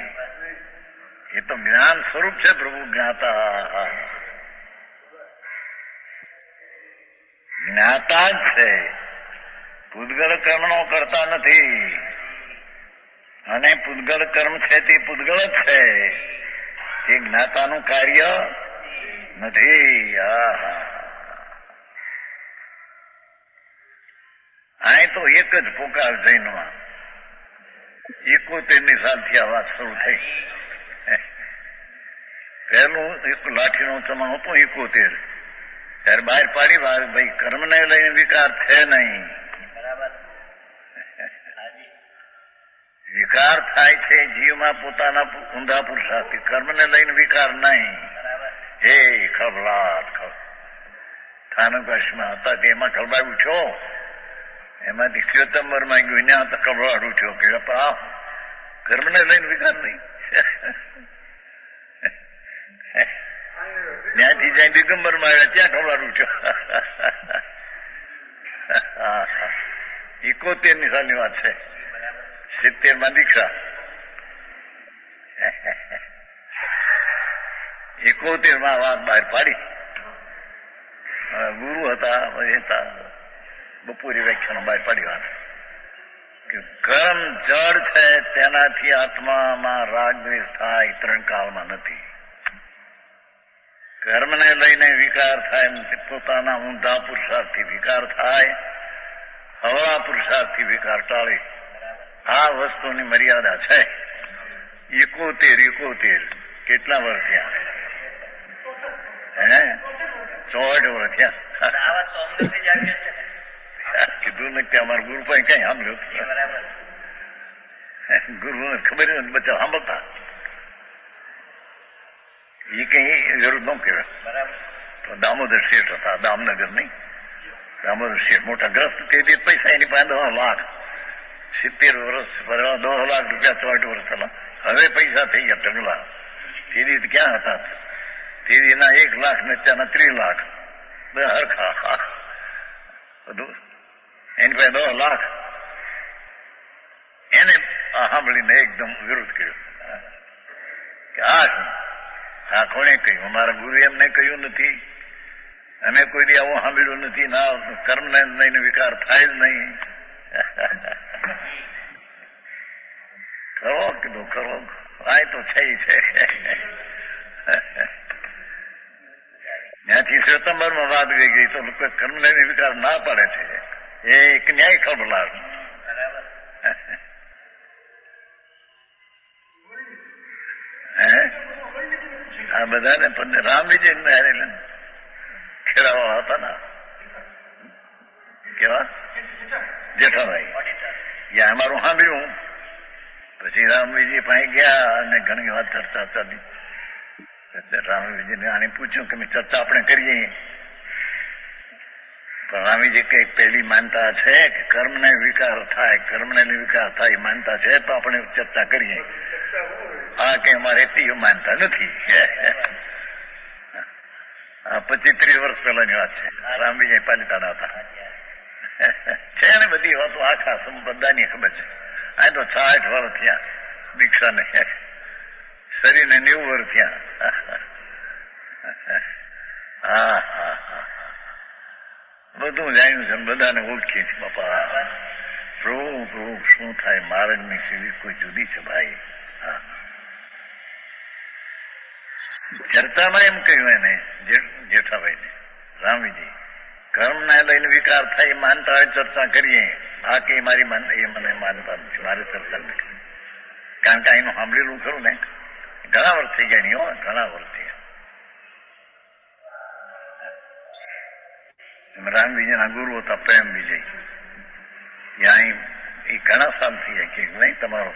એ તો જ્ઞાન સ્વરૂપ છે પ્રભુ જ્ઞાતા. જ્ઞાતા જ છે, પૂતગળ કર્મનો કરતા નથી. અને પૂતગળ કર્મ છે તે પૂતગળ જ છે, તે જ્ઞાતાનું કાર્ય નથી. આ તો એક જ પોકાર જૈનમાં 71 સાલથી આ વાત શરૂ થઈ. પહેલું એક લાઠીનો ચમા હતો 71, ત્યારે બહાર પાડી વાત, ભાઈ કર્મને લઈને વિકાર છે નહીં. વિકાર થાય છે જીવમાં પોતાના ઊંધા પુરુષાર્થથી, કર્મને લઈને વિકાર નહીં. એ ખબલાટ સ્થાનકમાં હતા તે એમાં ખબલાટ ઉઠ્યો, એમાંથી શ્વેતંબર માં ગયું, ત્યાં તો ખબલાટ ઉઠ્યો કે કર્મને લઈને વિકાર નહીં. ત્યાંથી જાય દિગંબર માં આવ્યા, ત્યાં ખબલાટ ઉઠ્યો. 71 સાલની વાત છે. 70 માં દીક્ષા, 71 માં વાત બહાર પાડી. ગુરુ હતા, બપોરી વ્યાખ્યાનો બહાર પાડી વાત કે કર્મ જળ છે, તેનાથી આત્મામાં રાગ દ્વેષ થાય, ત્રણ કાળમાં નથી. કર્મને લઈને વિકાર થાય, પોતાના ઊંધા પુરુષાર્થથી વિકાર થાય, હવળા પુરુષાર્થથી વિકાર ટાળે. આ વસ્તુની મર્યાદા છે. 71 કેટલા વર્ષ થયા? 64 વર્ષ થયા. કીધું નથી અમારા ગુરુ પાસે કઈ સાંભળ્યું? ગુરુને ખબર નથી, બચ્ચા સાંભળતા. એ કઈ વિરુદ્ધ ન કહેવાય. તો દામોદર શેઠ હતા, દામનગર નહીં, દામોદર શેઠ મોટા ગ્રસ્ત. તેથી પૈસા એની પાસે 10 લાખ, 70 વર્ષ 10 લાખ રૂપિયા 64 વર્ષ પહેલા. હવે પૈસા થઈ ગયા ઢગલા. તેથી ક્યાં હતા? તેના 1 લાખ ને ત્યાંના 30 લાખ, બે હરખા બધું. એની પાસે 10 લાખ. એને સાંભળીને એકદમ વિરોધ કર્યો કે આ કોણે કહ્યું? અમારા ગુરુ એમને કહ્યું નથી, અમે કોઈ દી આવું સાંભળ્યું નથી. ના, કર્મને લઈને વિકાર થાય જ નહીં. કરો કીધું, કરો. આ તો છે. ત્યાંથી શ્વેતંબરમાં વાત ગઈ તો લોકો કર્મ લઈને વિકાર ના પાડે છે. એ એક ન્યાય ખબલાટ. આ બધાને પણ રામ વિજય ખેડાવા હતા ને, કેવા જેઠાભાઈ, યા અમારું સાંભળ્યું. પછી રામ વિજય પાસે ગયા અને ઘણી વાત ચર્ચા ચાલી. રામ વિજયને આને પૂછ્યું કે ચર્ચા આપણે કરીએ. પણ રામ વિજય કઈ પહેલી માનતા છે કે કર્મને વિકાર થાય, કર્મને વિકાર થાય માનતા છે તો આપણે ચર્ચા કરીએ. હા કે અમારે એટલી માનતા નથી. આ 25-30 વર્ષ પહેલાની વાત છે. રામ વિજય પાલિતાણા હતા. છે ને બધી વાતો આખા બધાની ખબર છે. આ તો 60 વર્ષ થયા દીક્ષાને, શરીરને 90 વર્ષ થયા. હા હા હા, બધું જાણ્યું છે, બધાને ઓળખીએ છીએ બાપા. પ્રભુ પ્રભુ શું થાય, માર્ગની સીડી કોઈ જુદી છે ભાઈ. હા, ચર્ચામાં એમ કહ્યું એને જેઠાભાઈને, રામજી કર્મને લઈને વિકાર થાય માનતા હોય ચર્ચા કરીએ. આ કે મારી એ મને માનતા નથી, મારે ચર્ચા નથી કરવી. કારણ કે અહીંનું સાંભળેલું ખરું ને, ઘણા વર્ષ થઈ ગયા નહીં હો, ઘણા વર્ષ થયા. રામ વિજયના ગુરુ હતા પ્રેમ વિજય, અહીં એ ઘણા સાલ થઈ કે નહીં તમારો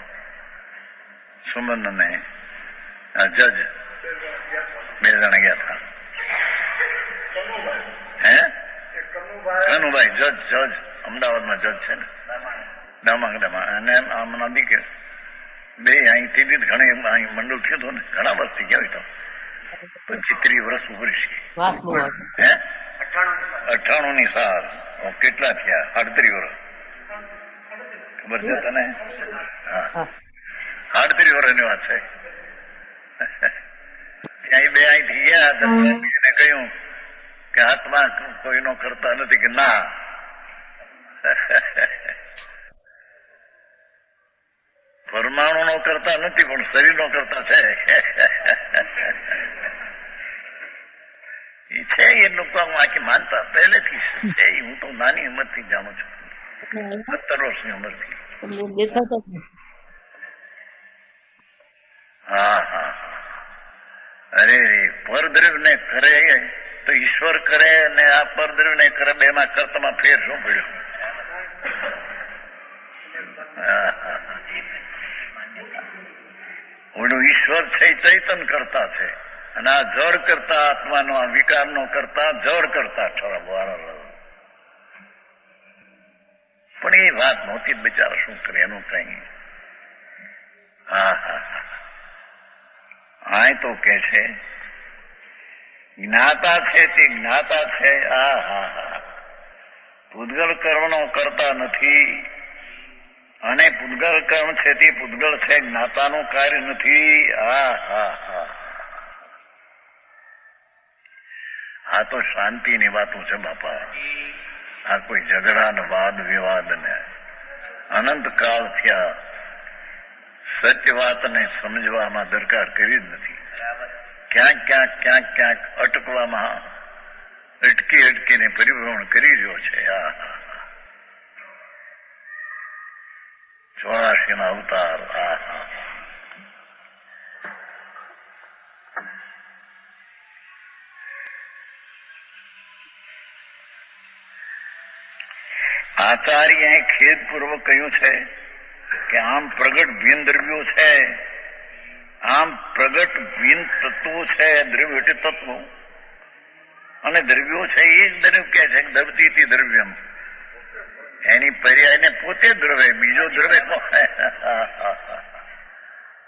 સુમન ને જજ બે જણા ગયા હતા. હે કનુભાઈ જજ અમદાવાદમાં જજ છે ને, દામાગડામાં, અને આમના દીકરા બે અહીંથી જ ઘણી અહીં મંડળ થયું હતું ને, ઘણા વર્ષ થઈ ગયા હોય તો 25-30 વર્ષ ઉપર છે. હે 98ની સાલ, કેટલા થયા? 38 વર્ષ. ખબર છે તને? હા, 38 વર્ષની વાત છે. ત્યાં બે અહીંથી ગયા, એને કહ્યું કે આત્મા કોઈનો કરતા નથી, કે ના પરમાણુ નો કરતા નથી પણ શરીર નો કરતા છે. એ છે એ લોકો આખી માનતા પહેલેથી છે. હું તો નાની ઉંમર થી જાણું છું, 17 વર્ષની ઉંમરથી. હા હા, અરે પરદ્રવ્ય ને કરે તો ઈશ્વર કરે, અને આ પરદ્રવ્ય ને કરે, બેમાં કર્તમાં ફેર શું પડ્યો? ઓલું ઈશ્વર છે ચૈતન કરતા છે, અને આ જળ કરતા આત્માનો, આ વિકાર નો કરતા જળ કરતા ઠરાવ. પણ એ વાત નહોતી, બિચારા શું કરે એનું કઈ. હા હા હા, આ તો કે છે જ્ઞાતા છે તે જ્ઞાતા છે. હા હા હા, પૂતગલ કર્મનો કરતા નથી, અને પૂતગલ કર્મ છે તે પૂતગલ છે, જ્ઞાતાનું કાર્ય નથી. હા હા હા, આ તો શાંતિની વાતો છે બાપા. આ કોઈ ઝઘડા ને વાદ વિવાદ ને અનંત કાળ થયા સત્ય વાતને સમજવામાં દરકાર કરી જ નથી. ક્યાંક ક્યાંક ક્યાંક ક્યાંક અટકવામાં અટકીને પરિભ્રમણ કરી રહ્યો છે. 84 ના અવતાર. આચાર્યએ ખેદપૂર્વક કહ્યું છે કે આમ પ્રગટ ભિન્ન દ્રવ્યો છે, આમ પ્રગટ ભિન્ન તત્વો છે, દ્રવ્ય એટલે તત્વો, અને દ્રવ્યો છે એ જ દ્રવ્ય કે છે દ્રવતી દ્રવ્યમ, એની પર્યાયને પોતે દ્રવ્ય, બીજો દ્રવ્ય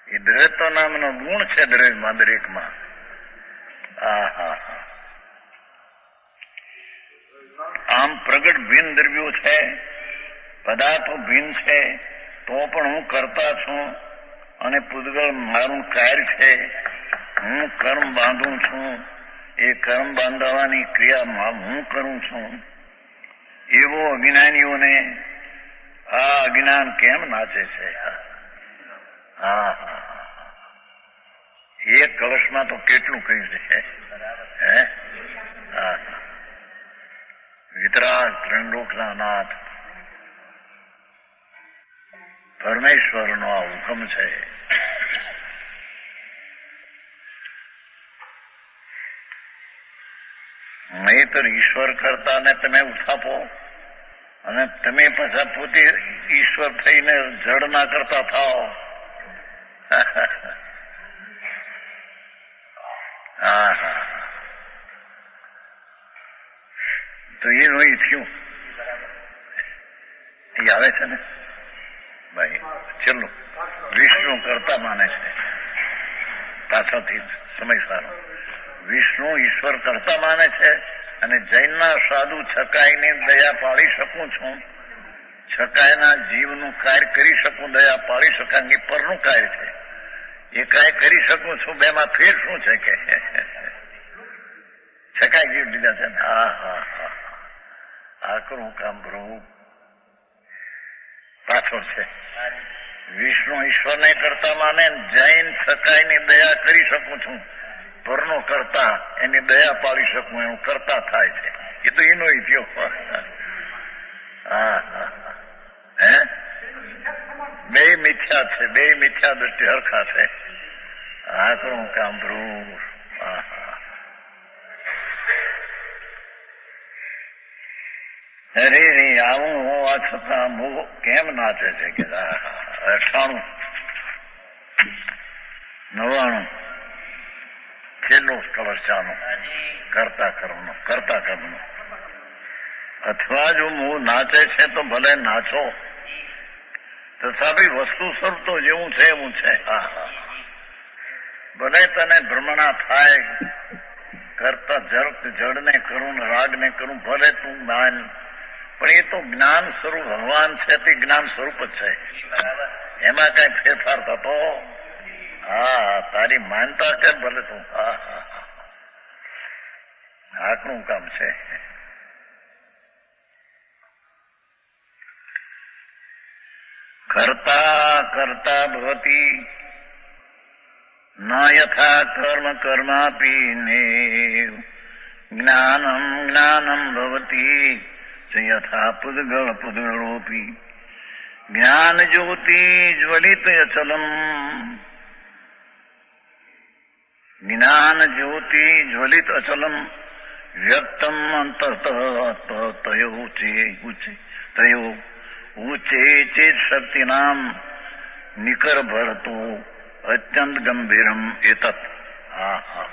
એ દ્રવ્યત્વ નામનો ગુણ છે દ્રવ્યમાં, દરેકમાં. આમ પ્રગટ ભિન્ન દ્રવ્યો છે, પદાર્થો ભિન્ન છે, તો પણ હું કરતા છું, અને પૂતગલ મારું કાર્ય છે. હું કર્મ બાંધું છું, એ કર્મ બાંધવાની ક્રિયામાં હું કરું છું. એવો અજ્ઞાનીઓને આ અજ્ઞાન કેમ નાચે છે? હા હા, એક કલશમાં તો કેટલું કહ્યું છે. હે હા, વિતરાગ ત્રિલોકના નાથ પરમેશ્વરનો આ હુકમ છે. નહીતર ઈશ્વર કરતા ને તમે ઉથાપો, અને તમે પાછા પોતે ઈશ્વર થઈને જડ ના કરતા થાઓ. હા હા, તો એનું એ થયું. એ આવે છે ને ભાઈ, છેલ્લું વિષ્ણુ કરતા માને છે, પાછળથી સમય સારો. વિષ્ણુ ઈશ્વર કરતા માને છે, અને જૈનના સાધુ છકાઈને દયા પાડી શકું છું, છકાયના જીવનું કાર્ય કરી શકું, દયા પાડી શકાય એ પરનું કાર્ય છે. એ કાંઈ કરી શકું છું, બેમાં ફેર શું છે કે છકાય જીવ લીધા છે ને. હા હા હા, આકરું કામ પ્રભુ પાછળ છે. વિષ્ણુ ઈશ્વરને કરતા માને, જૈન છકાયની દયા કરી શકું છું, પરનો કરતા એની દયા પાડી શકું એનું કરતા થાય છે. એ તો એનો થયો. હા હા, હે બે મિથ્યા છે, બે મિથ્યા દ્રષ્ટિ હરખા છે. આકરું કામ પ્રભુ. હા હા, અરે રે આવું હોવા છતાં મોહ કેમ નાચે છે કે 98, 99 છેલ્લો કલશ ચાનો કરતા કર્મનો. અથવા જો મોહ નાચે છે તો ભલે નાચો, તથાપી વસ્તુ સ્વરૂપ તો જેવું છે એવું છે. હા હા, ભલે તને ભ્રમણા થાય, કરતા જડને કરું રાગને કરું, ભલે તું જ્ઞાન, પણ એ તો જ્ઞાન સ્વરૂપ ભગવાન છે, તે જ્ઞાન સ્વરૂપ જ છે. એમાં કઈ ફેરફાર થતો. હા, તારી માનતા કર ભલે તું. હા હા, આકરું કામ છે. કરતા કરતા ભવતી ન યથા કર્મ કર્માપી નેવ જ્ઞાનમ જ્ઞાનમ ભવતી યથા પુદ્ગળોપી જ્ઞાન જ્યોતિ જ્વલિત અચલમ જ્ઞાન જ્યોતિ જ્વલિત અચલમ વ્યક્તમ અંતઃ તયો ઊંચે ચેત શક્તિનામ નિકર ભરતો અત્યંત ગંભીરમ એતત. હા હા,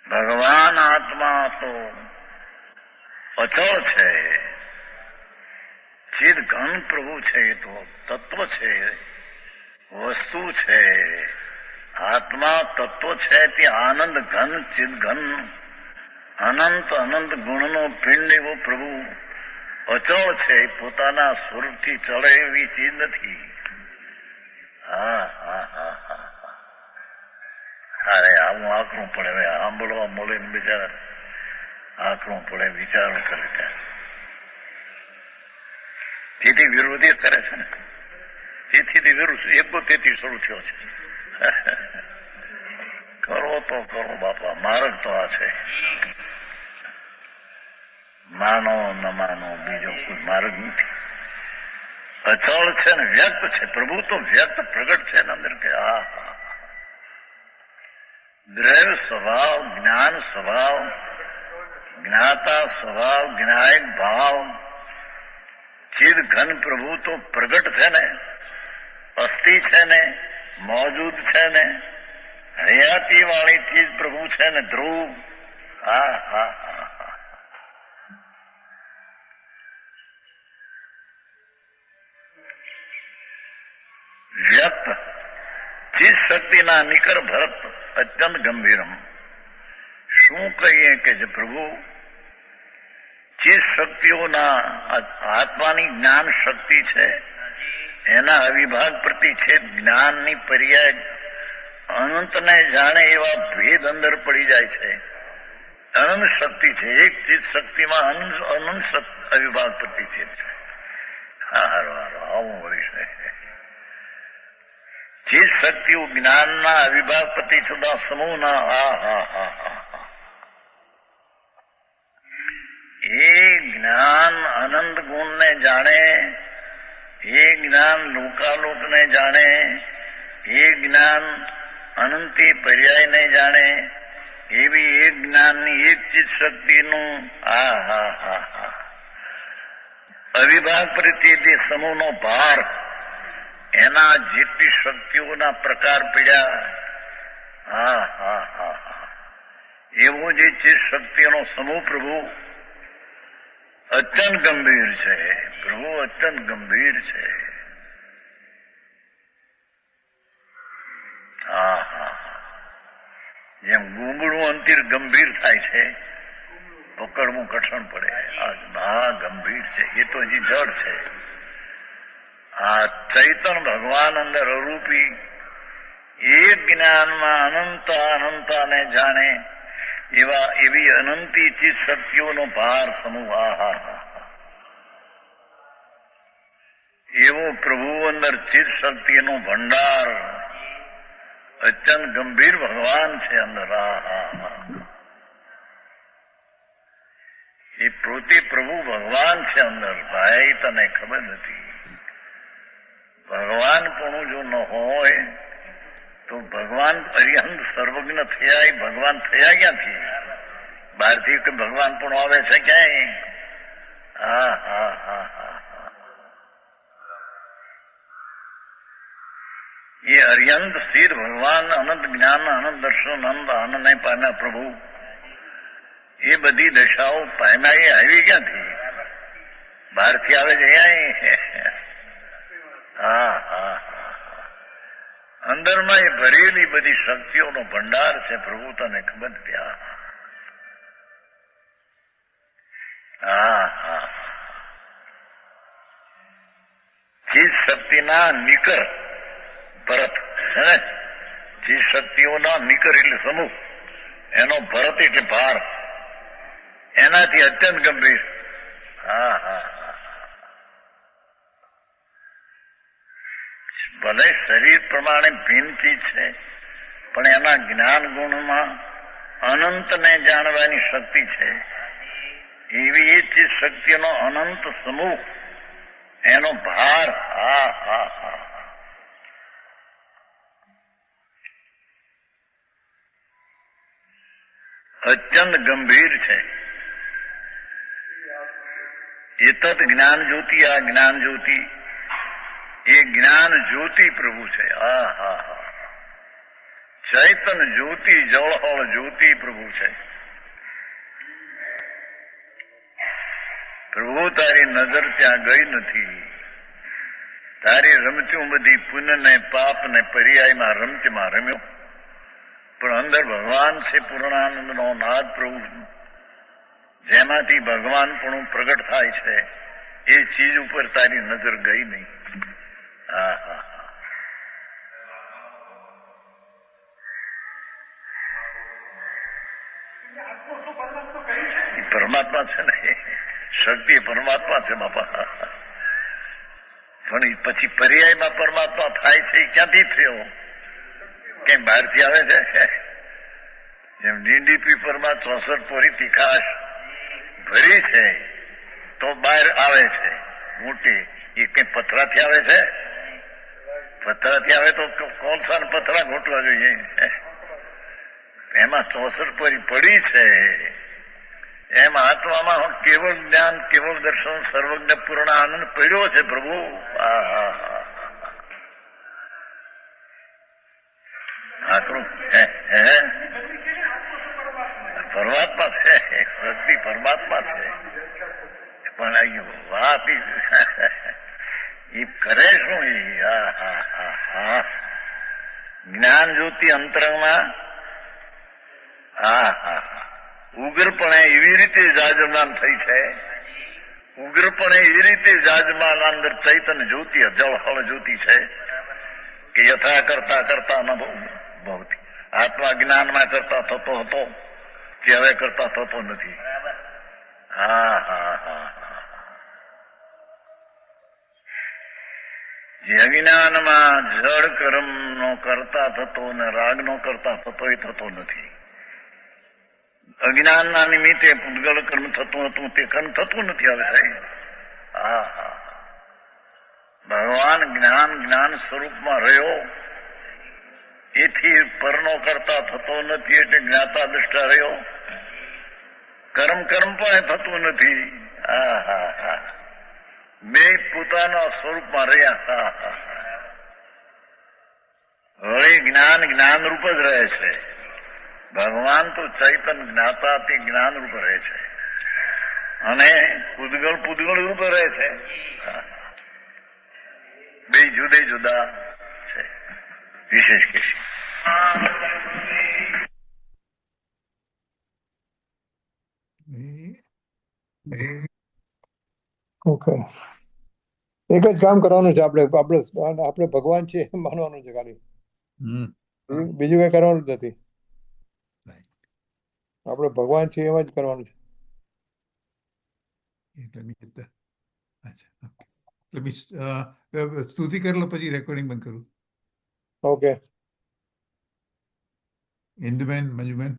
ભગવાન આત્મા તો અચળ છે, ચિદ ઘન પ્રભુ છે, એ તો તત્વ છે, વસ્તુ છે. આત્મા તત્વ છે, તે આનંદ ઘન ચિદ ઘન અનંત અનંત ગુણનો પિંડ એવો પ્રભુ અચળ છે. પોતાના સ્વરૂપથી ચડે એવી ચીજ નથી. હા હા હા હા, અરે આવું આકરું પડે. હવે સાંભળવા મળે ને બિચારા આકરું પડે, વિચારો કરે ત્યાં. તેથી વિરોધી કરે છે ને, તેથી વિરુદ્ધ 71 શરૂ થયો છે. કરો તો કરો બાપા, માર્ગ તો આ છે. માનો ન માનો, બીજો કોઈ માર્ગ નથી. અચળ છે ને વ્યક્ત છે. પ્રભુ તો વ્યક્ત પ્રગટ છે ને અંદર કે હા હા, દ્રવ્ય સ્વભાવ, જ્ઞાન સ્વભાવ, જ્ઞાતા સ્વભાવ, જ્ઞાયક ભાવ, ચિદ ઘન પ્રભુ તો પ્રગટ છે ને, અસ્થિ છે ને, મોજૂદ છે ને, હયાતી વાળી ચીજ પ્રભુ છે ને, ધ્રુવ. હા હા હા, વ્યક્ત ચિત્ત શક્તિના નિકર ભરત અત્યંત ગંભીરમ. શું કહીએ કે જે પ્રભુ ચિત્ત શક્તિઓના આત્માની જ્ઞાન શક્તિ છે, એના અવિભાગ પ્રતિ છે જ્ઞાનની પર્યાય અનંતને જાણે એવા ભેદ અંદર પડી જાય છે. અનંત શક્તિ છે, એક ચિત્ત શક્તિમાં અનંત અવિભાગ પ્રતિ છે. હારો હારો, આવું વળી છે. ચિત્ત શક્તિઓ જ્ઞાનના અવિભાગ પ્રતિ સદા સમૂહના. હા હા હા હા, એ જ્ઞાન અનંત ગુણને જાણે, એ જ્ઞાન લોકાલોકને જાણે, એ જ્ઞાન અનંતી પર્યાયને જાણે, એવી એક જ્ઞાનની એક ચિત્ત શક્તિનું હા હા હા હા અવિભાગ પ્રત્યે સમૂહનો ભાર, એના જેટલી શક્તિઓના પ્રકાર પડ્યા. હા હા હા હા, એવો જે ચિત્ત શક્તિનો સમૂહ પ્રભુ અત્યંત ગંભીર છે. પ્રભુ અત્યંત ગંભીર છે. હા હા, જેમ ગુંગળું અંતિર ગંભીર થાય છે, પકડવું કઠણ પડે. આ મહા ગંભીર છે. એ તો હજી જડ છે. આ ચૈતન ભગવાન અંદર અરૂપી એક જ્ઞાનમાં અનંતાને જાણે એવી અનંતી ચીજ શક્તિઓનો ભાર સમૂહ. આહા, એવો પ્રભુ અંદર ચિત્ત શક્તિનો ભંડાર અત્યંત ગંભીર ભગવાન છે અંદર. એ પોતે પ્રભુ ભગવાન છે અંદર. ભાઈ તને ખબર નથી. ભગવાન પણ જો ન હોય તો ભગવાન અરિહંત સર્વજ્ઞ થયા. એ ભગવાન થયા ક્યાંથી? બહારથી ભગવાન પણ આવે છે ક્યાંય? હા હા હા હા. એ અર્યંત સ્થિર ભગવાન અનંત જ્ઞાન અનંત દર્શન અનંત આનંદ પામ્યા પ્રભુ. એ બધી દશાઓ પામ્યા. એ આવી ક્યાંથી? બહારથી આવે છે અહીંયા. હા હા હા. અંદરમાં એ ભરેલી બધી શક્તિઓનો ભંડાર છે પ્રભુ. તને ખબર ત્યાં? હા હા. ચીજ શક્તિના નિકર ભરત છે ને. ચીજ શક્તિઓના નિકર એટલે સમૂહ, એનો ભરત એટલે ભાર, એનાથી અત્યંત ગંભીર. હા હા. ભલે શરીર પ્રમાણે ભિન્ન ચીજ છે, પણ એના જ્ઞાન ગુણમાં અનંતને જાણવાની શક્તિ છે. એવી એ ચીજ શક્તિનો અનંત સમૂહ, એનો ભાર. હા હા હા. અત્યંત ગંભીર છે. એતત જ્ઞાન જ્યોતિ. આ જ્ઞાન જ્યોતિ એ જ્ઞાન જ્યોતિ પ્રભુ છે. હા હા હા. ચૈતન જ્યોતિ, જળહળ જ્યોતિ પ્રભુ છે. પ્રભુ તારી નજર ત્યાં ગઈ નથી. તારી રમતું બધી પુણ્ય ને પાપ ને પર્યાયમાં રમતીમાં રમ્યો, પણ અંદર ભગવાન છે પૂર્ણાનંદ નો નાદ પ્રભુ, જેમાંથી ભગવાન પણ પ્રગટ થાય છે. એ ચીજ ઉપર તારી નજર ગઈ નહીં. હા હા. પરમાત્મા છે ને, શક્તિ પરમાત્મા છે બાપા. પણ પછી પર્યાયમાં પરમાત્મા થાય છે એ ક્યાંથી થયો? કઈ બહારથી આવે છે? જેમ ડીડીપી પરમાં 64 પોરી તીખાશ ભરી છે તો બહાર આવે છે મોટી. એ કઈ પથરાથી આવે છે? પથરાથી આવે તો કોલસા ને પથરા ઘોટવા જોઈએ. એમાં 64 પોરી પડી છે. એમ આત્મામાં કેવળ જ્ઞાન, કેવળ દર્શન, સર્વજ્ઞ પૂર્ણ આનંદ પડ્યો છે પ્રભુ. આકરું પરમાત્મા છે, શક્તિ પરમાત્મા છે. પણ અહીં વાત એ કરે શું? જ્ઞાન જ્યોતિ અંતરંગમાં ઉગ્રપણે એવી રીતે જાજમાન થઈ છે. ઉગ્રપણે એવી રીતે જાજમાન અંદર ચૈતન જ્યોતિ, જળહળ જ્યોતિ છે કે યથા કરતા કરતા ન ભવતી. આત્મા જ્ઞાનમાં કરતા થતો હતો જે હવે કરતા થતો નથી. હા હા હા. જે અજ્ઞાનમાં જળ કર્મ નો કરતા થતો ને રાગ નો કરતા થતો એ થતો નથી. અજ્ઞાનના નિમિત્તે પૂતગલ કર્મ થતું હતું તે કર્મ થતું નથી હવે થાય. હા હા. ભગવાન જ્ઞાન સ્વરૂપમાં રહ્યો, એથી પરનો કરતા થતો નથી એટલે જ્ઞાતા દ્રષ્ટા રહ્યો. કર્મ પણ થતું નથી. હા હા હા. બે પોતાના સ્વરૂપમાં રહ્યા. વળી જ્ઞાન રૂપ જ રહે છે. ભગવાન તો ચૈતન જ્ઞાતા તે જ્ઞાન રૂપ રહે છે અને પૂતગલ રૂપ રહે છે. બે જુદે જુદા છે. વિશેષ કેસી એ ઓકે, એક જ કામ કરવાનું છે આપણે ભગવાન છે એમ માનવાનું છે ખાલી, હમ બીજું કઈ કરવાનું જ નથી. right. આપણે ભગવાન છે એમ જ કરવાનું છે. Let me get the અચ્છા okay. Let me સ્તુતિ કરી લો પછી રેકોર્ડિંગ બંધ કરું. ઓકે, ઇન્દુબેન, મંજુબેન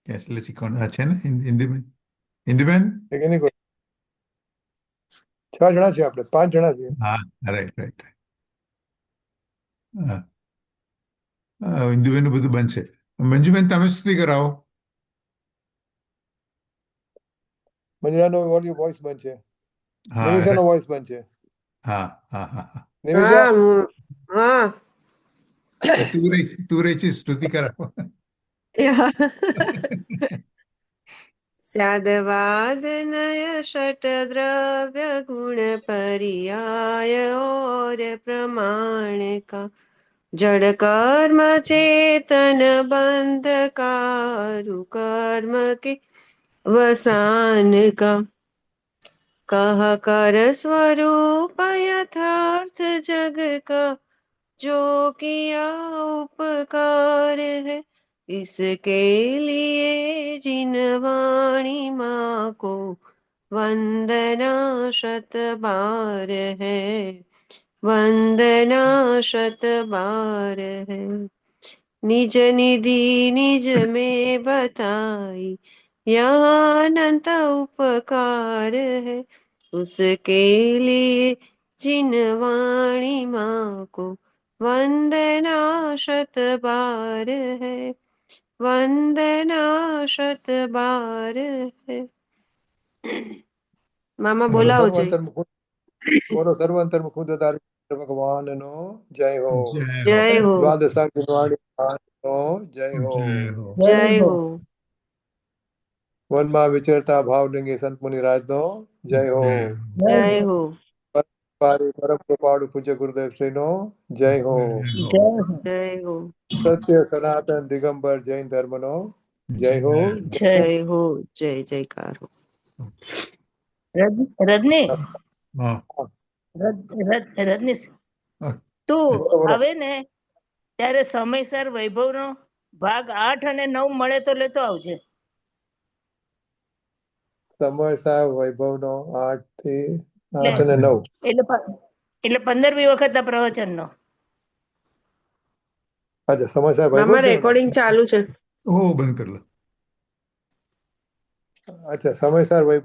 એટલે શીખવાનું છે ને ઇન્દુબેન? ઇન્દુબેન? એક એની કોઈ 6 જણા છે, આપણે 5 જણા છીએ. હા રાઈટ રાઈટ. ઇન્દુબેન બધું બનશે. મંજુબેન તમે સ્તુતિ કરાવો. મંજુલાનો વોઇસ બંધ છે, હા નિમિષાનો વોઇસ બંધ છે. હા હા હા હા. નિમિષા, હા તું રહી છે સ્તુતિ કરાવો. स्याद्वादनय षट्द्रव्य गुण पर्याय और प्रमाण का जड़ कर्म चेतन बंधकारु कर्म के वसान का कह कर स्वरूप यथार्थ जग का जो किया उपकार है इसके लिए जिन वाणी माँ को वंदना शत बार है, वंदना शत बार है। निज निधि निज में बताई यह अनंत उपकार है, उसके लिए जिन वाणी माँ को वंदना शत बार है, वंदना शत बार है। मामा बोलाओ जय। સર્વંતર ખુદ ભગવાનનો જય હો. जय हो, દ્વાદશાંગી વાણીનો જય હો. जय हो, વનમાં વિચરતા ભાવલિંગી સંત મુનિરાજનો જય હો. जय हो, પરમ કૃપાળુ પૂજ્ય ગુરુદેવ શ્રીનો જય હો. जय हो, સત્ય સનાતન દિગંબર જૈન ધર્મનો જય હો. जय हो, जय जयकार हो। રજની હા રજનીશ તું આવે ને ત્યારે સમયસર વૈભવનો ભાગ 8 અને 9 મળે તો લેતો આવજે. સમયસર વૈભવનો 8 થી 8 અને 9. એટલે 15મી વખત આ પ્રવચનનો. અચ્છા, સમયસર મામા વૈભવ છે ને? રેકોર્ડિંગ ચાલુ છે. ઓ બંધ કરી લો. અચ્છા, સમયસર વૈભવ